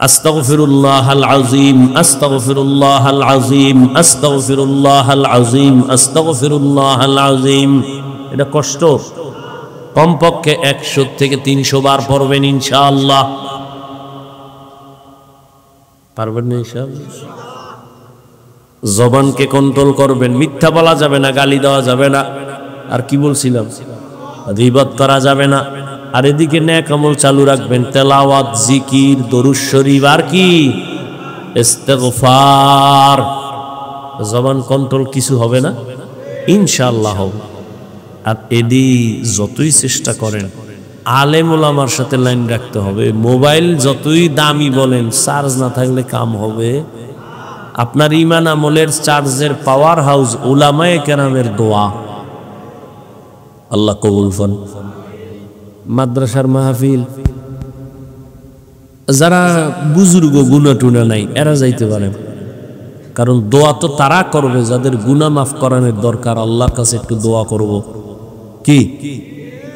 আস্তাগফিরুল্লাহাল আযীম, আস্তাগফিরুল্লাহাল আযীম, আস্তাগফিরুল্লাহাল আযীম, আস্তাগফিরুল্লাহাল আযীম। এটা কষ্ট, কমপক্ষে 100 থেকে 300 বার পড়বেন ইনশাআল্লাহ। পারবেন না ইনশাআল্লাহ? জবানকে কন্ট্রোল করবেন, মিথ্যা বলা যাবে না, গালি দেওয়া যাবে না, আর কি বলছিলাম, গীবত করা যাবে না। আর এদিকে নেক আমল চালু রাখবেন, তেলাওয়াত, জিকির, দরুদ শরীফ, আর কি ইস্তেগফার। জবান কন্ট্রোল কিছু হবে না ইনশাআল্লাহ হবে। আর এদি যতই চেষ্টা করেন আলেম ওলামার সাথে লাইন রাখতে হবে। মোবাইল যতই দামি বলেন, চার্জ না থাকলে কাম হবে? আপনার ঈমান আমলের চার্জের পাওয়ার হাউস উলামায়ে কেরামের দোয়া। আল্লাহ কবুল ফন। মাদ্রাসার মাহফিল, যারা বুজুর্গ গুনাহ টুনা নাই এরা যাইতে পারে, কারণ দোয়া তো তারা করবে যাদের গুনাহ মাফ করানোর দরকার। আল্লাহর কাছে একটু দোয়া করব কি,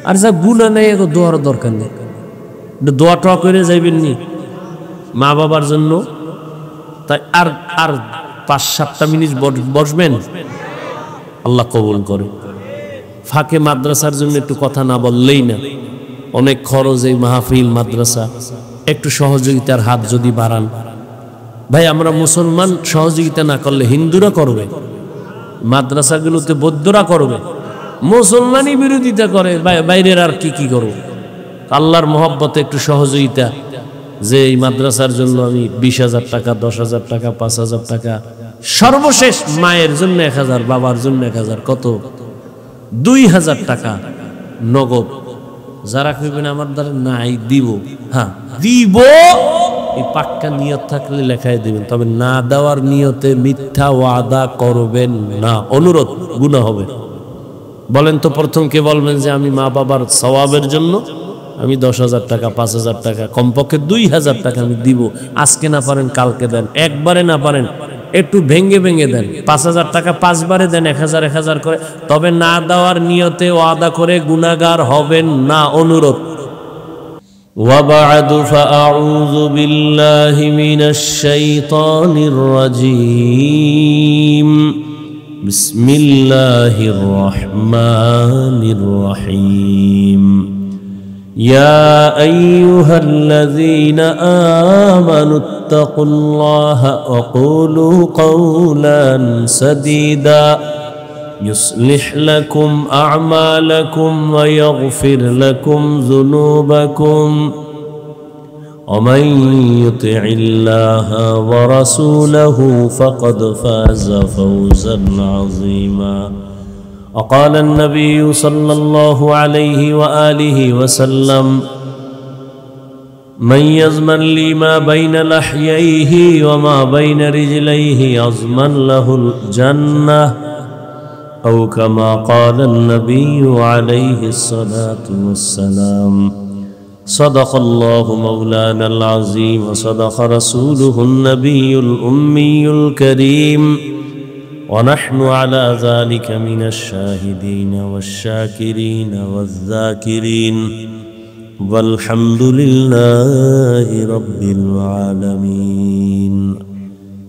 আর যা গুনাহ নাই এগো দোয়ার দরকার নেই। দোয়া টোয়া করে যাইবেন নি মা বাবার জন্য, তাই আর আর 5-7টা মিনিট বসবেন, আল্লাহ কবুল করে। ফাঁকে মাদ্রাসার জন্য একটু কথা না বললেই না, অনেক খরচ এই মাহফিল মাদ্রাসা, একটু সহযোগিতার হাত যদি বাড়ান। ভাই আমরা মুসলমান সহযোগিতা না করলে হিন্দুরা করবে, মাদ্রাসাগুলোতে বৌদ্ধরা করবে, মুসলমানই বিরোধিতা করে, বাইরের আর কি কি করবে। আল্লাহর মহব্বতে একটু সহযোগিতা, যে এই মাদ্রাসার জন্য আমি 20,000 টাকা, 10,000 টাকা, 5,000 টাকা, সর্বশেষ মায়ের জন্য 1,000, বাবার জন্য 1,000, কত 2,000 টাকা নগদ। যারা কইবেন আমার দ্বারা নাই দিব, হ্যাঁ দিব, এই পাক্কা নিয়ত থাকলে লেখায় দিবেন, তবে না দেওয়ার নিয়তে মিথ্যা ওয়াদা করবেন না, অনুরোধ, গুনাহ হবে। বলেন তো প্রথম কে বলবেন যে আমি মা বাবার সওয়াবের জন্য আমি 10,000 টাকা, 5,000 টাকা, কমপক্ষে 2,000 টাকা আমি দিব। আজকে না পারেন কালকে দেন, একবারে না পারেন একটু ভেঙ্গে ভেঙ্গে দেন, 5,000 টাকা 5 বারে দেন, 1,000 করে, তবে না দেওয়ার নিয়তে ওয়াদা করে গুনাহগার হবেন না, অনুরোধ। وبعد فأعوذ بالله من الشيطان الرجيم بسم الله الرحمن الرحيم يا أيها الذين آمنوا اتقوا الله وقولوا قولا سديدا يصلح لكم أعمالكم ويغفر لكم ذنوبكم ومن يطع الله ورسوله فقد فاز فوزا عظيما وقال النبي صلى الله عليه وآله وسلم من يضمن لي ما بين لحييه وما بين رجليه يضمن له الجنة أو كما قال النبي عليه الصلاة والسلام صدق الله مولانا العظيم وصدق رسوله النبي الأمي الكريم ونحن على ذلك من الشاهدين والشاكرين والذاكرين والحمد لله رب العالمين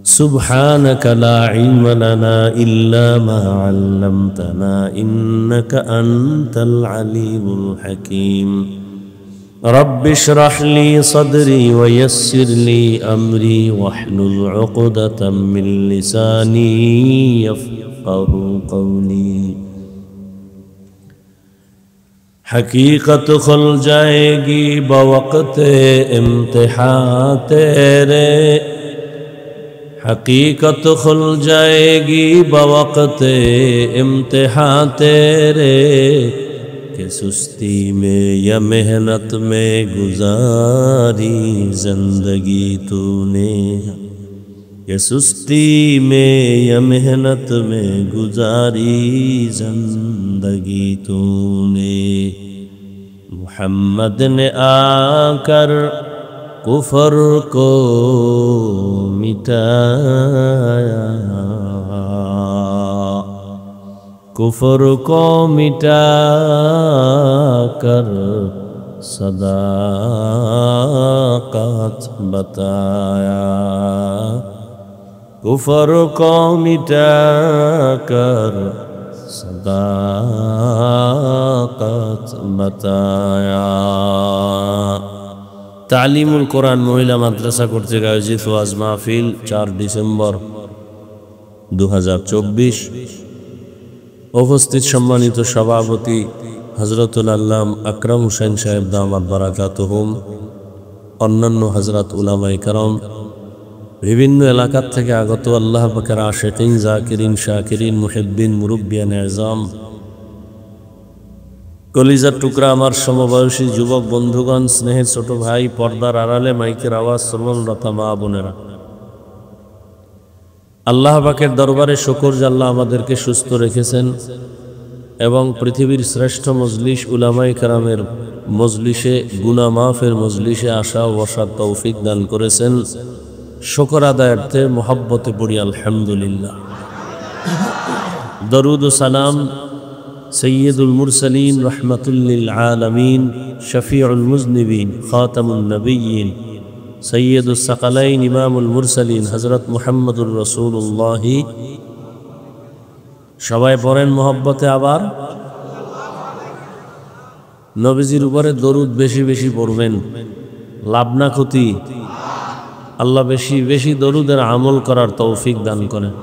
سبحانك لا علم لنا إلا ما علمتنا إنك أنت العليم الحكيم رب اشرح لي صدري ويسر لي أمري واحلل عقدة من لساني يفقه قولي حقیقت کھل جائے گی بوقت امتحان تیرے حقیقت کھل جائے گی بوقت امتحان تیرے کہ سستی میں یا محنت میں گزاری زندگی تو نے کہ سستی میں یا محنت میں گزاری زندگی تو نے محمد نے آ کر कुफर को मिटाया, कुफर को मिटा कर सदाकत बताया, कुफर को मिटा कर सदाकत बताया। तालीमुल कुरान महिला মাদ্রাসা কর্তৃক আয়োজিত ওয়াজ মাহফিল 4 ডিসেম্বর 2024। উপস্থিত সম্মানিত সভাপতি হযরতুল আল্লাম আকরাম হোসেন সাহেব দামাত বারাকাতুহুম, অন্যান্য হযরত উলামায়ে কেরাম, বিভিন্ন এলাকা থেকে আগত আল্লাহ পাকের আশিকিন, জাকিরিন, শাকিরিন, মুহিব্বিন, মুরব্বিয়ান আযম, কলিজার টুকরা আমার সমবয়সী যুবক বন্ধুগণ, স্নেহের ছোট ভাই, পর্দার আড়ালে মাইকের আওয়াজ শ্রবণরত মা বোনেরা, আল্লাহ পাকের দরবারে শুকর যে আল্লাহ আমাদেরকে সুস্থ রেখেছেন এবং পৃথিবীর শ্রেষ্ঠ মজলিস উলামায়ে কেরামের মজলিসে, গুনাহ মাফের মজলিসে আসা ও বসার তৌফিক দান করেছেন। শুকর আদায়ার্থে মোহাব্বতে পড়ি আলহামদুলিল্লাহ। দরুদ ও সালাম সৈয়দুল মুরসালিন, রহমাতুল লিল আলামিন, শফিউল মুজনিবিন, খাতামুন নবিয়্যিন, সৈয়দুস সাকালাইন, ইমামুল মুরসালিন হযরত মুহাম্মদুর রাসূলুল্লাহ, সবাই পড়েন মোহাব্বতে। আবার নবীজির উপরে দরুদ বেশি বেশি পড়বেন, লাভ না ক্ষতি। আল্লাহ বেশি বেশি দরুদের আমল করার তৌফিক দান করেন।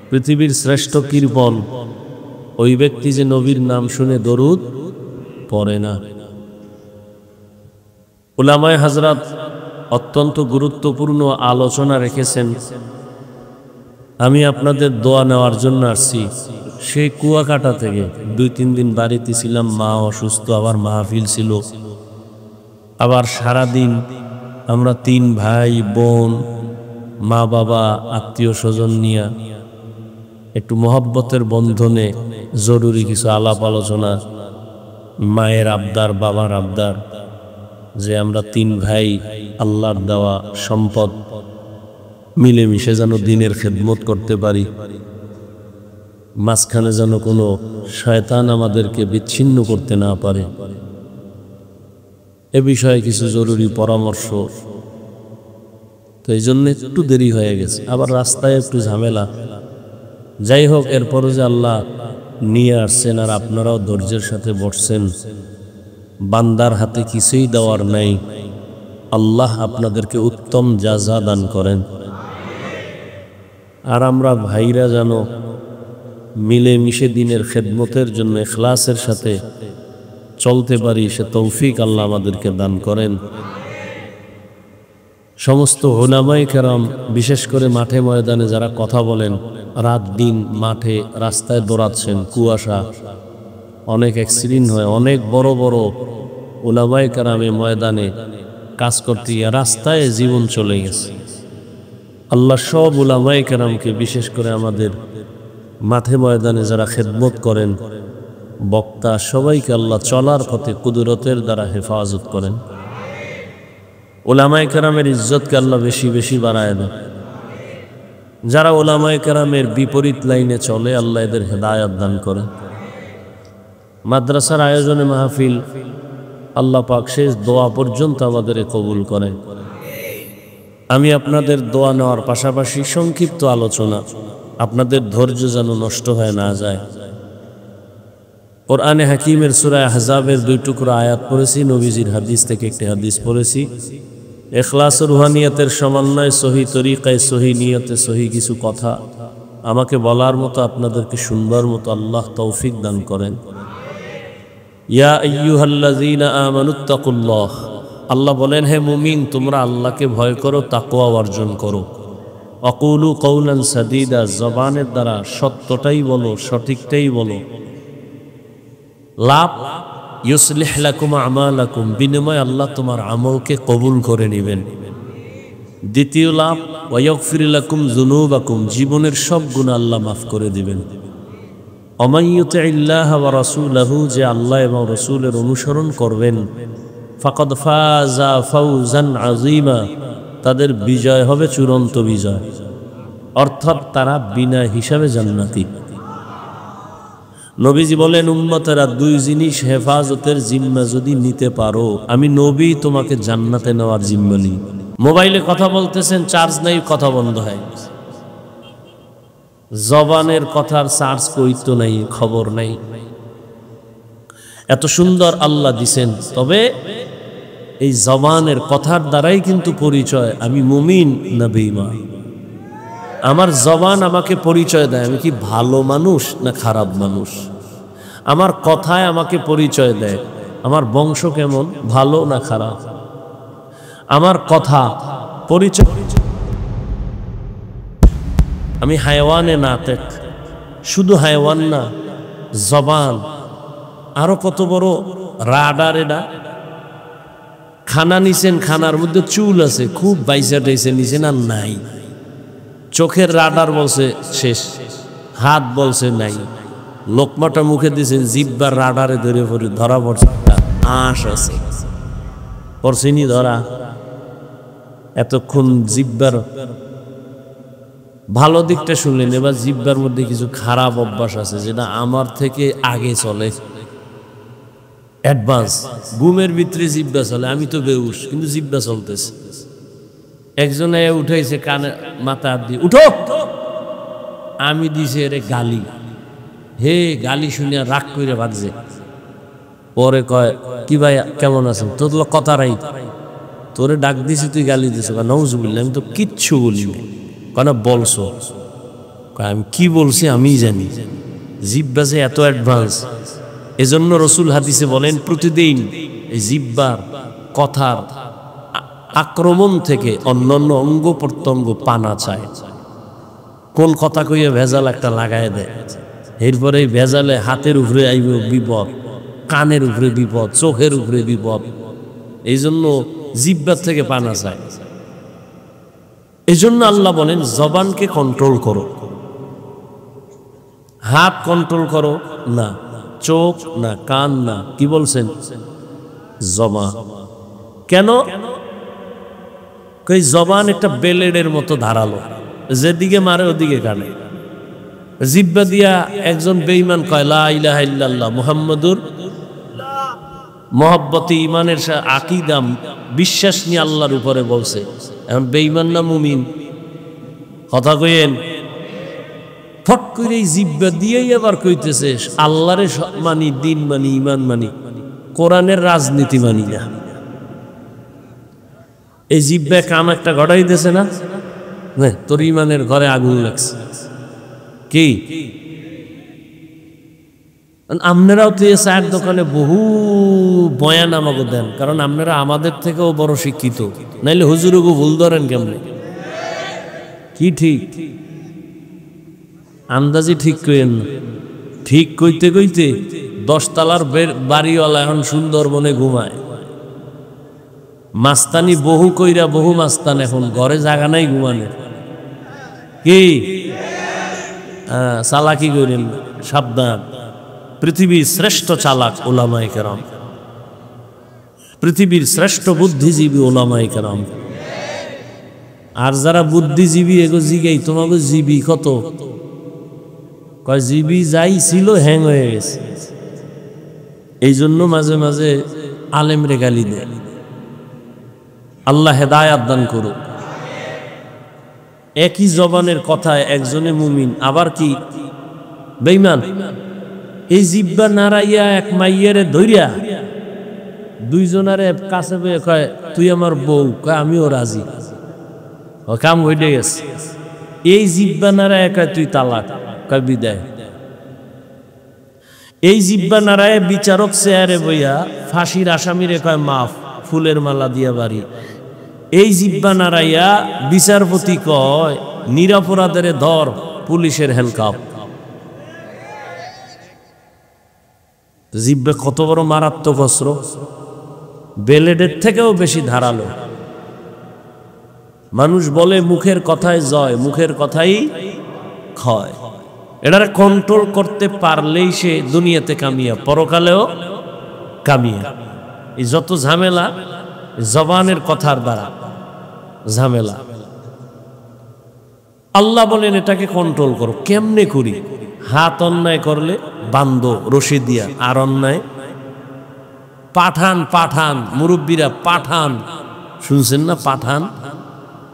পৃথিবীর শ্রেষ্ঠ কৃপণ ওই ব্যক্তি যে নবীর নাম শুনে দরুদ পড়ে না। উলামায়ে হযরত অত্যন্ত গুরুত্বপূর্ণ আলোচনা রেখেছেন। আমি আপনাদের দোয়া নেওয়ার জন্য আসছি। সেই কুয়াকাটা থেকে 2-3 দিন বাড়িতে ছিলাম, মা অসুস্থ, আবার মাহফিল ছিল, আবার সারাদিন আমরা 3 ভাই বোন, মা বাবা, আত্মীয় স্বজন নিয়ে একটু মোহাব্বতের বন্ধনে জরুরি কিছু আলাপ আলোচনা, মায়ের আবদার, বাবার আবদার, যে আমরা 3 ভাই আল্লাহর দেওয়া সম্পদ মিলেমিশে যেন দিনের খেদমত করতে পারি, মাঝখানে যেন কোনো শয়তান আমাদেরকে বিচ্ছিন্ন করতে না পারে, এ বিষয়ে কিছু জরুরি পরামর্শ। তো এই জন্য একটু দেরি হয়ে গেছে, আবার রাস্তায় একটু ঝামেলা। যাই হোক, এরপরও যে আল্লাহ নিয়ে আসছেন আর আপনারাও ধৈর্যের সাথে বসছেন, বান্দার হাতে কিছুই দেওয়ার নাই, আল্লাহ আপনাদেরকে উত্তম জাযা দান করেন। আর আমরা ভাইরা যেন মিলেমিশে দিনের খেদমতের জন্য ইখলাসের সাথে চলতে পারি, সে তৌফিক আল্লাহ আমাদেরকে দান করেন। সমস্ত উলামায়ে কেরাম, বিশেষ করে মাঠে ময়দানে যারা কথা বলেন, রাত দিন মাঠে রাস্তায় দৌড়াচ্ছেন, কুয়াশা, অনেক অ্যাক্সিডেন্ট হয়, অনেক বড় বড় উলামায়ে কেরামে ময়দানে কাজ করতে গিয়ে রাস্তায় জীবন চলে গেছে। আল্লাহ সব উলামায়ে কেরামকে, বিশেষ করে আমাদের মাঠে ময়দানে যারা খেদমত করেন, বক্তা, সবাইকে আল্লাহ চলার পথে কুদরতের দ্বারা হেফাজত করেন। উলামায়ে কেরামের ইজ্জতকে আল্লাহ বেশি বেশি বাড়ায় দেন। যারা উলামায়ে কেরামের বিপরীত লাইনে চলে, আল্লাহ এদের হেদায়েত দান করেন। মাদ্রাসার আয়োজনে মাহফিল, আল্লাহ পাক শেষ দোয়া পর্যন্ত আমাদের কবুল করেন। আমি আপনাদের দোয়া নেওয়ার পাশাপাশি সংক্ষিপ্ত আলোচনা, আপনাদের ধৈর্য যেন নষ্ট হয়ে না যায়। কোরআনে হাকিমের সূরা আহজাবের 2 টুকরা আয়াত পড়েছি, নবীজির হাদিস থেকে একটি হাদিস পড়েছি। ইখলাস ও রুহানিয়তের সমন্বয়ে সহি তরিকায়, সহি নিয়তে, সহি কিছু কথা আমাকে বলার মতো, আপনাদেরকে শুনবার মতো আল্লাহ তৌফিক দান করেন। ইয়া আইয়ুহাল্লাযীনা আমানুত্তাকুল্লাহ, আল্লাহ বলেন, হে মুমিন, তোমরা আল্লাহকে ভয় করো, তাকওয়া অর্জন করো। অকুলু কওলান সাদীদা, জবানের দ্বারা সত্যটাই বলো, সঠিকটাই বলো। লাভ ইউসলিহ লাকুম আমালাকুম, বিনিময়ে আল্লাহ তোমার আমলকে কবুল করে নেবেন। দ্বিতীয় লাভ ওয়াগফির লাকুম যুনুবাকুম, জীবনের সব গুনাহ আল্লাহ মাফ করে দিবেন। ওমাইয়ুতিল্লাহ ওয়া রাসূলাহু, যে আল্লাহ এবং রাসূলের অনুসরণ করবেন, ফাকাদ ফাজা ফাউজান আযীমা, তাদের বিজয় হবে চূড়ান্ত বিজয়, অর্থাৎ তারা বিনা হিসাবে জান্নাতি। নবীজি বলেন, উম্মতেরা দুই জিনিস হেফাজতের জিম্মা যদি নিতে পারো, আমি নবী তোমাকে জান্নাতে নেওয়ার জিম্মা নিই। মোবাইলে কথা বলতেছেন, চার্জ নাই, কথা বন্ধ হয়, জবানের কথার চার্জ কইতো নাই, খবর নাই। এত সুন্দর আল্লাহ দিছেন, তবে এই জবানের কথার দ্বারাই কিন্তু পরিচয় আমি মুমিন না বেঈমান। আমার জবান আমাকে পরিচয় দেয় আমি কি ভালো মানুষ না খারাপ মানুষ। আমার কথায় আমাকে পরিচয় দেয় আমার বংশ কেমন, ভালো না খারাপ। আমার কথা পরিচয় আমি হায়ওয়ানে নাতেক, শুধু হায়ওয়ান না, জবান আরো কত বড় রাডার। এটা খানা নিছেন, খানার মধ্যে চুল আছে, খুব বাইসা টাইসে নিছেন আর নাই। চোখের রাডার বলছে শেষ, হাত বলছে নাই, লোকমাটা মুখে দিয়েছেন, জিব্বার রাডারে ধরে পড়ে ধরা পড়ছে, আঁশ আছে, পড়ছিনি ধরা। এতক্ষণ জিব্বার ভালো দিকটা শুনলেন, এবার জিব্বার মধ্যে কিছু খারাপ অভ্যাস আছে যেটা আমার থেকে আগে চলে, অ্যাডভান্স। ঘুমের ভিতরে জিব্বা চলে, আমি তো বেউস কিন্তু জিব্বা চলতেছে। একজনে উঠাইছে কানে মাথা দিয়ে, উঠো, আমি দিছে রে গালি, হে গালি শুনিয়া রাগ করে ভাগছে। পরে কয়, কি ভাই কেমন আছেন, তোর কথা রাই, তোরে ডাক দিছি তুই গালি দিছ, নাউজুবিল্লাহ, আমি তো কিচ্ছু বলিনি। কেন বলছো? আমি কি বলছি আমি জানি। জিব্বা যে এত অ্যাডভান্স, এজন্য রসুল হাদিসে বলেন প্রতিদিন এই জিব্বার কথার আক্রমণ থেকে অন্যান্য অঙ্গ প্রত্যঙ্গ পানা চায়। কোন কথা কইয়া ভেজাল একটা লাগায় দেয়, এরপরে ভেজালে হাতের উপরে আইব বিপদ, কানের উপরে বিপদ, চোখের উপরে বিপদ। এই জন্য জিব্বার থেকে পানা চায়। এই জন্য আল্লাহ বলেন জবানকে কন্ট্রোল করো, হাত কন্ট্রোল করো না, চোখ না, কান না, কি বলছেন জবান। কেন? কই জবান একটা ব্লেডের মতো ধারালো, যেদিকে মারে ওদিকে কানে। জিব্বা দিয়া একজন বেঈমান কয় লা ইলাহা ইল্লাল্লাহ মুহাম্মাদুর, মহব্বতে ইমানের আকীদা বিশ্বাস নিয়ে আল্লাহর উপরে বলছে, এখন বেঈমান না মুমিন? কথা কইেন। ফট করে এই জিব্বা দিয়েই আবার কইতেছে আল্লাহরে মানি, দিন মানি, ইমান মানি, কোরআনের রাজনীতি মানি না। এই জিব্বা কাম একটা ঘটাই দিয়েছে না, তোর ইমানের ঘরে আগুন লাগছে। কি আপনারাও তো এই চায়ের দোকানে বহু বয়ান আমাকে দেন, কারণ আপনারা আমাদের থেকেও বড় শিক্ষিত, নাইলে হুজুরকে ভুল ধরেন কেমনে? কি ঠিক আন্দাজি ঠিক কইেন না। ঠিক কইতে কইতে 10 তলার বাড়িওয়ালা এখন সুন্দরবনে ঘুমায়। মাস্তানি বহু কইরা বহু মাস্তান, এখন ঘরে জায়গা নাই ঘুমানের। কি চালাকি করেন, সাবধান। পৃথিবীর শ্রেষ্ঠ চালাক ওলামায়ে কেরাম, পৃথিবীর শ্রেষ্ঠ বুদ্ধিজীবী ওলামায়ে কেরাম। আর যারা বুদ্ধিজীবী এগো জিগাই তোমাকে জীবী কত, কয় জীবী যাই ছিল হ্যাং হয়ে গেছে। এই জন্য মাঝে মাঝে আলেমরে গালি দেয়। আল্লাহ হেদায়াত দান করুক। একই জবানের কথায় একজনে মুমিন আবার কি বেঈমান। এই জিব্বা নাড়াইয়া এক মাইয়ারে ধইরা দুইজনারে কাছে বয়ে কয় তুই আমার বউ, কয় আমিও রাজি, কাম হইতে গেছে। এই জিব্বা নাড়ায় কয় তুই তালাক, কয় বিদায়। এই জিব্বা নাড়ায় বিচারক চেয়ারে বইয়া ফাঁসির আসামিরে কয় মাফ, ফুলের মালা দিয়া বাড়ি। এই জিব্বা নাড়াইয়া বিচারপতি কয় নিরপরাধের ধর, পুলিশের হ্যান্ডকাপ। জিব্বা কত বড় মারাত্মক অস্ত্র, ব্লেডের থেকেও বেশি ধারালো। মানুষ বলে মুখের কথায় জয়, মুখের কথাই ক্ষয়। এটারে কন্ট্রোল করতে পারলেই সে দুনিয়াতে কামিয়া, পরকালেও কামিয়া। এই যত ঝামেলা জবানের কথার দ্বারা ঝামেলা। আল্লাহ বলেন এটাকে কন্ট্রোল করো। কেমনে করি? হাত অন্যায় করলে বান্ধো রশি দিয়া, আর অন্যায় পাঠান। পাঠান মুরব্বীরা পাঠান শুনছেন না? পাঠান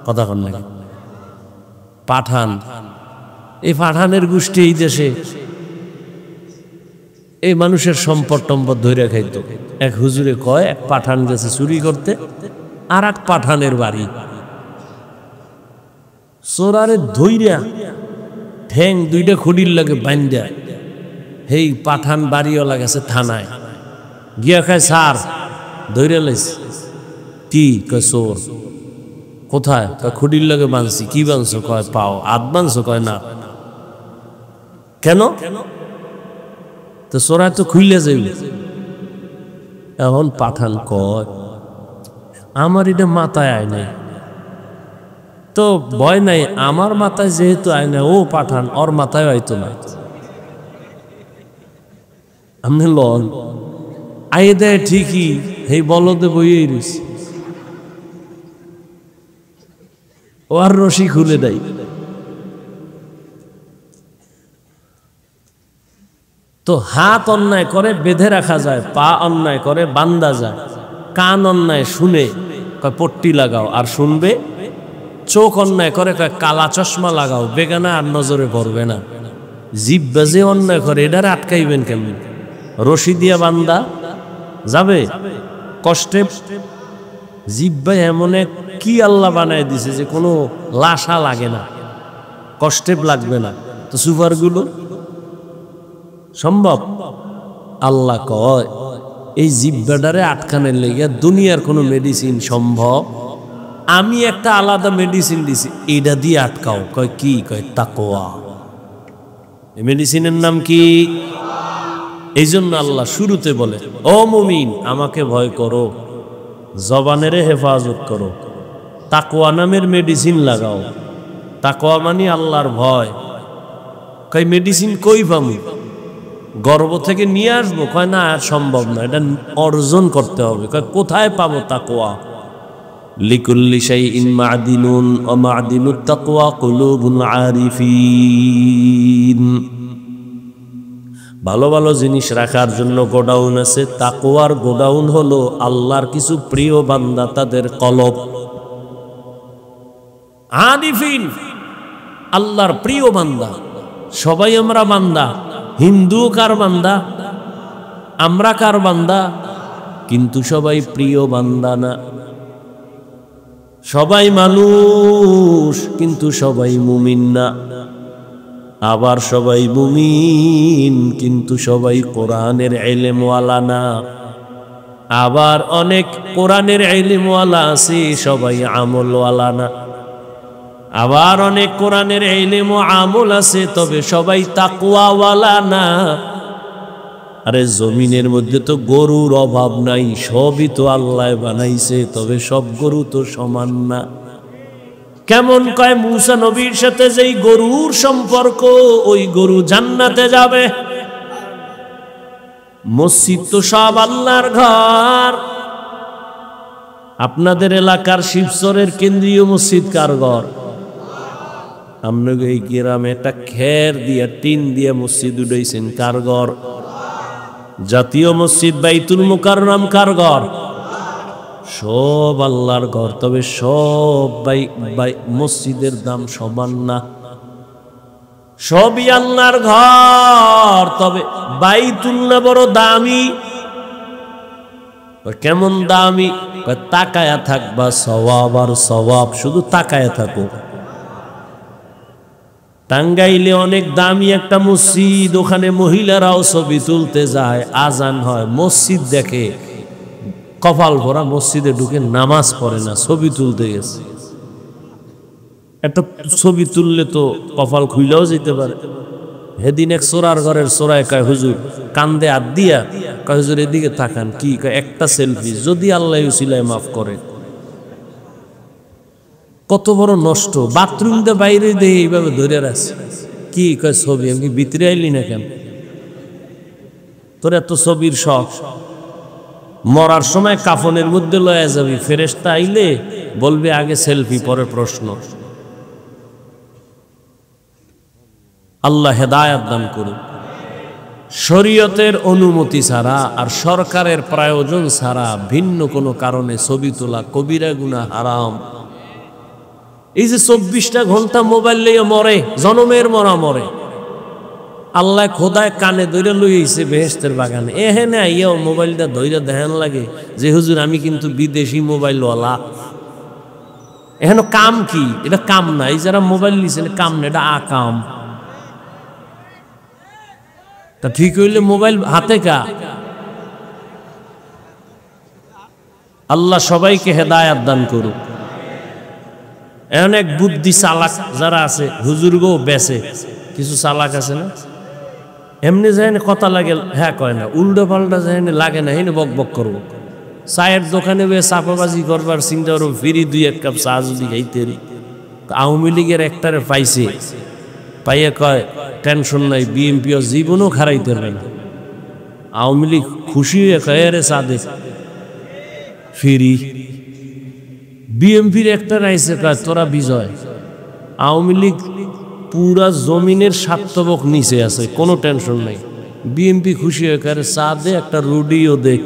কথা কন নাকি? পাঠান, এই পাঠানের গোষ্ঠী এই দেশে এই মানুষের সম্পদ টম্পদ ধরে খাইতো। এক হুজুরে কয় এক পাঠান গেছে চুরি করতে, আর এক পাঠানের বাড়ি চোরারে ধইরা ঠ্যাং দুইটা খুঁড়ির লাগে বান্ধা হেই পাঠান বাড়িওয়ালা গেছে থানায় গিয়া খায় সার ধইরা লাইছে। কি কয়? চোর। কোথায়? কয় খুঁড়ির লাগে বাঁধছি। কি বাঁধছো? কয় পাও। হাত বাঁধছো? কয় না। কেন? তো চোরায় তো খুইলে যাইবে। এখন পাঠান কয় আমার এটা মাথায় আয় নাই। তো ভয় নাই, আমার মাথায় যেহেতু আয় না, ও পাঠান ওর মাথায় আইতো না। আপনি লন আইয়ে দেয় ঠিকই, এই বলদে বইয়েই রয়েছে, ও আর রশি খুলে দেয়। তো হাত অন্যায় করে বেঁধে রাখা যায়, পা অন্যায় করে বান্দা যায়, কান অন্যায় শুনে কয় পট্টি লাগাও আর শুনবে, চোখ অন্যায় করে কয় কালা চশমা লাগাও বেগানা আর নজরে পড়বে না। জিহ্বা যে অন্যায় করে এটারে আটকাইবেন কেমন? রশি দিয়া বান্দা যাবে কষ্টে। জিহ্বা এমন এক কি আল্লাহ বানায় দিছে যে কোনো লাশা লাগে না, কষ্টে লাগবে না। তো সুপারগুলো সম্ভব? আল্লাহ কয় এই জিহ্বাটারে আটকানের লেগে দুনিয়ার কোনো মেডিসিন সম্ভব? আমি একটা আলাদা মেডিসিন দিছি, এইটা দিয়ে আটকাও। কয় কি? কয় তাকওয়া। এই মেডিসিনের নাম কি? এই জন্য আল্লাহ শুরুতে বলে ও মুমিন আমাকে ভয় করো, জবানের হেফাজত করো, তাকওয়া নামের মেডিসিন লাগাও। তাকওয়া মানে আল্লাহর ভয়। কয় মেডিসিন কই পামু? গর্ব থেকে নিয়ে আসবো? কয় না, আর সম্ভব না, এটা অর্জন করতে হবে। কয় কোথায় পাবো তাকওয়া? লিকুল্লি শাইইন মা'দিনুন ওয়া মা'দিনুত তাকওয়া কুলুবুল আরিফিন। ভালো ভালো জিনিস রাখার জন্য গোডাউন আছে, তাকওয়ার গোডাউন হলো আল্লাহর কিছু প্রিয় বান্দা, তাদের কলব। আরিফিন আল্লাহর প্রিয় বান্দা। সবাই আমরা বান্দা। হিন্দু কার বান্দা? আমরা কার বান্দা? কিন্তু সবাই প্রিয় বান্দা না। সবাই মানুষ কিন্তু সবাই মুমিন না। আবার সবাই মুমিন কিন্তু সবাই কোরআনের ইলমওয়ালা না। আবার অনেক কোরআনের ইলমওয়ালা আছে, সবাই আমলওয়ালা না। আবার অনেক কোরআনের ইলম ও আমল আছে, তবে সবাই তাকওয়াওয়ালা না। আরে জমিনের মধ্যে তো গরুর অভাব নাই, সবই তো আল্লাহ বানাইছে, তবে সব গরু তো সমান না। কেমন? কয় মুসা নবীর সাথে যেই গরুর সম্পর্ক, ওই গরু জান্নাতে যাবে। মসজিদ তো সব আল্লাহর ঘর। আপনাদের এলাকার শিবচরের কেন্দ্রীয় মসজিদ কার ঘর? আপনাকে এই গ্রামে একটা খের দিয়া টিন দিয়া মসজিদ উঠাইছেন, কার ঘর? জাতীয় মসজিদ বাইতুল মুকাররম কার ঘর? সব আল্লাহর ঘর। তবে সব মসজিদের দাম সমান না, সবই আল্লাহর ঘর। তবে বাইতুল্লাহ বড় দামি। কেমন দামি? তাকায়া থাকবা সওয়াব আর সওয়াব, শুধু তাকায়া থাকো। টাঙ্গাইলে অনেক দামি একটা মসজিদ, ওখানে মহিলারাও ছবি তুলতে যায়, আজান হয়, মসজিদ দেখে, কপাল ভরা মসজিদে ঢুকে নামাজ পড়ে না, ছবি তুলতে গেছে। একটা ছবি তুললে তো কপাল খুইলেও যেতে পারে। সেদিন এক চোরার ঘরের চোরায় কয় হুজুর, কান্দে হাত দিয়া কয় হুজুর এদিকে তাকান। কি? কয় একটা সেলফি, যদি আল্লাহ উসিলায় মাফ করে। কত বড় নষ্ট! বাথরুম দিয়ে বাইরে দিয়ে এইভাবে ধরে রাখছে। কি? কয় ছবি। আমি ভিতরে আইলি না কেন? তোর এত ছবির শখ? মরার সময় কাফনের মধ্যে লয়ে যাবি, ফেরেশতা আইলে বলবে আগে সেলফি পরে প্রশ্ন। আল্লাহ হেদায়েত দান করুন। শরীয়তের অনুমতি ছাড়া আর সরকারের প্রয়োজন ছাড়া ভিন্ন কোনো কারণে ছবি তোলা কবিরা গুনাহ, হারাম। এই যে 24টা ঘন্টা মোবাইল নিয়ে মরে, জনমের মরা মরে। আল্লাহ খোদায় কানে ধরে লইছে বেহেশতের বাগানে, এহেনে আইয়াও মোবাইলটা ধইরা দেখান লাগে যে হুজুর আমি কিন্তু বিদেশি মোবাইলওয়ালা। এখন কাম কি? এটা কাম না। এই যারা মোবাইল নিছে কাম না, এটা আকাম। তা ঠিক হইলে মোবাইল হাতে কা? আল্লাহ সবাইকে হেদায়েত দান করুক। এখন এক বুদ্ধি চালাক যারা আছে, হুজুর গো বেছে কিছু চালাক আছে না, এমনি যায় কথা লাগে হ্যাঁ কয় না, উল্টো পাল্টা যায় লাগে না, হেনে বক বক করবো। চায়ের দোকানে বে চাপাবাজি করবার চিন্তা করো, ফিরি 2-1 কাপ চা যদি খাইতে। আওয়ামী লীগের একটারে পাইছে, পাইয়া কয় টেনশন নাই, বিএনপিও জীবনও খারাইতে পারে না। আওয়ামী লীগ খুশি হয়ে কয় রে চা দে ফিরি। বিএনপির একটা রাইছে কয় তোরা বিজয়। আওয়ামী লীগ পুরা জমিনের স্বার্থবক নিচে আছে, কোনো টেনশন নাই। বিএনপি খুশি হয়ে কয় চা দে, একটা রুডিও দেখ।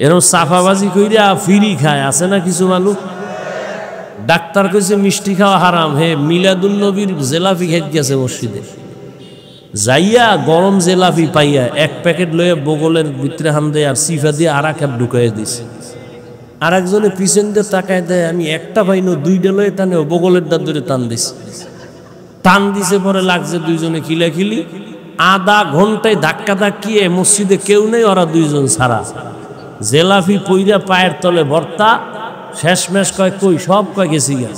এরকম সাফাবাজি কইরা ফিরি খায় আছে না কিছু মানুষ। ডাক্তার কইছে মিষ্টি খাওয়া হারাম, হে মিলাদুল নবীর জেলাপি খেতে গেছে মসজিদে, যাইয়া গরম জেলাপি পাইয়া 1 প্যাকেট লয়ে বগলের ভিতরে হান দেয় আর সিফা দিয়ে আর এক ঢুকাইয়া দিছে। আর একজনে পিছন দিয়ে তাকায় দেয়, আমি একটা পাইনো 2টা লয়ে টানে বগলের দাঁত ধরে টান দিছে। টান দিছে পরে লাগছে দুইজনে খিলাখিলি। আধা ঘন্টায় ধাক্কা ধাক্কিয়ে মসজিদে কেউ নেই, ওরা 2জন ছাড়া। জেলাপি পইরা পায়ের তলে ভর্তা। শেষমেশ কয় কই সব কয় গেছি গা।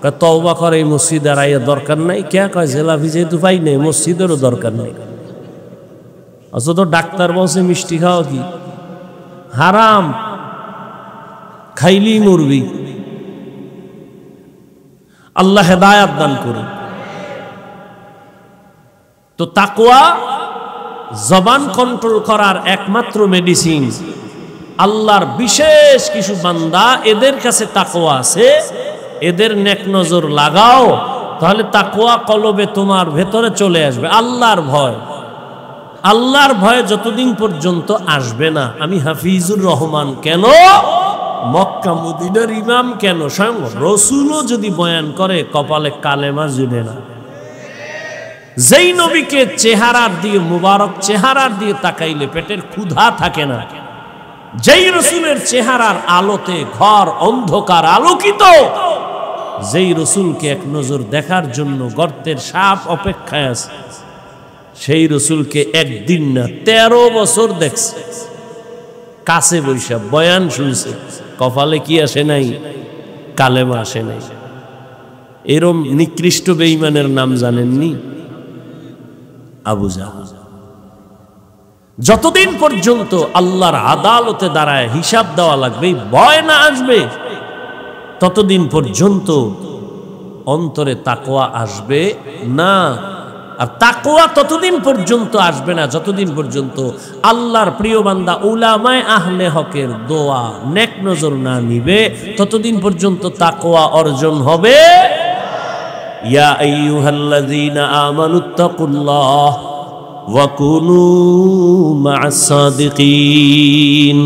কয় তওবা করে এই মসজিদ আর আইয়া দরকার নাই। কে কয় জেলাপি যেহেতু পাই নাই মসজিদেরও দরকার নেই। অথচ তো ডাক্তার বলছে মিষ্টি খাওয়া কি হারাম, খাইলেই মরবি। আল্লাহ হেদায়েত দান করুন। তো তাকওয়া জবান কন্ট্রোল করার একমাত্র মেডিসিন। আল্লাহর বিশেষ কিছু বান্দা, এদের কাছে তাকওয়া আছে, এদের নেক নজর লাগাও, তাহলে তাকওয়া কলবে তোমার ভেতরে চলে আসবে। আল্লাহর ভয়, আল্লাহর ভয় যতদিন পর্যন্ত আসবে না, আমি হাফিজুর রহমান কেন, মক্কা মদিনার ইমাম কেন, স্বয়ং রাসূলও যদি বয়ান করে কপালে কালেমা জুড়ে না। যেই নবীকে চেহারার দিয়ে, মুবারক চেহারার দিয়ে তাকাইলে পেটের ক্ষুধা থাকে না, যেই রাসূলের চেহারার আলোতে ঘর অন্ধকার আলোকিত, যেই রাসূলকে এক নজর দেখার জন্য গর্তের সাপ অপেক্ষায় আছে, সেই রাসূলকে একদিন না 13 বছর দেখছে, কাছে বৈশা বয়ান শুনছে, কপালে কি আসে নাই, কালেমা আসে নাই। এরম নিকৃষ্ট বেঈমানের নাম জানেননি? আবু জাহল। যতদিন পর্যন্ত আল্লাহর আদালতে দাঁড়ায় হিসাব দেওয়া লাগবে, ভয় না আসবে, ততদিন পর্যন্ত অন্তরে তাকওয়া আসবে না। আর তাকওয়া ততদিন পর্যন্ত আসবে না যতদিন পর্যন্ত আল্লাহর প্রিয় বান্দা উলামায়ে আহলে হকের দোয়া নেক নজর না নিবে, ততদিন পর্যন্ত তাকওয়া অর্জন হবে। ইয়া আইয়ুহাল্লাযীনা আমানুত্তাকুল্লাহ ওয়া কুনু মা'আস সাদিকিন।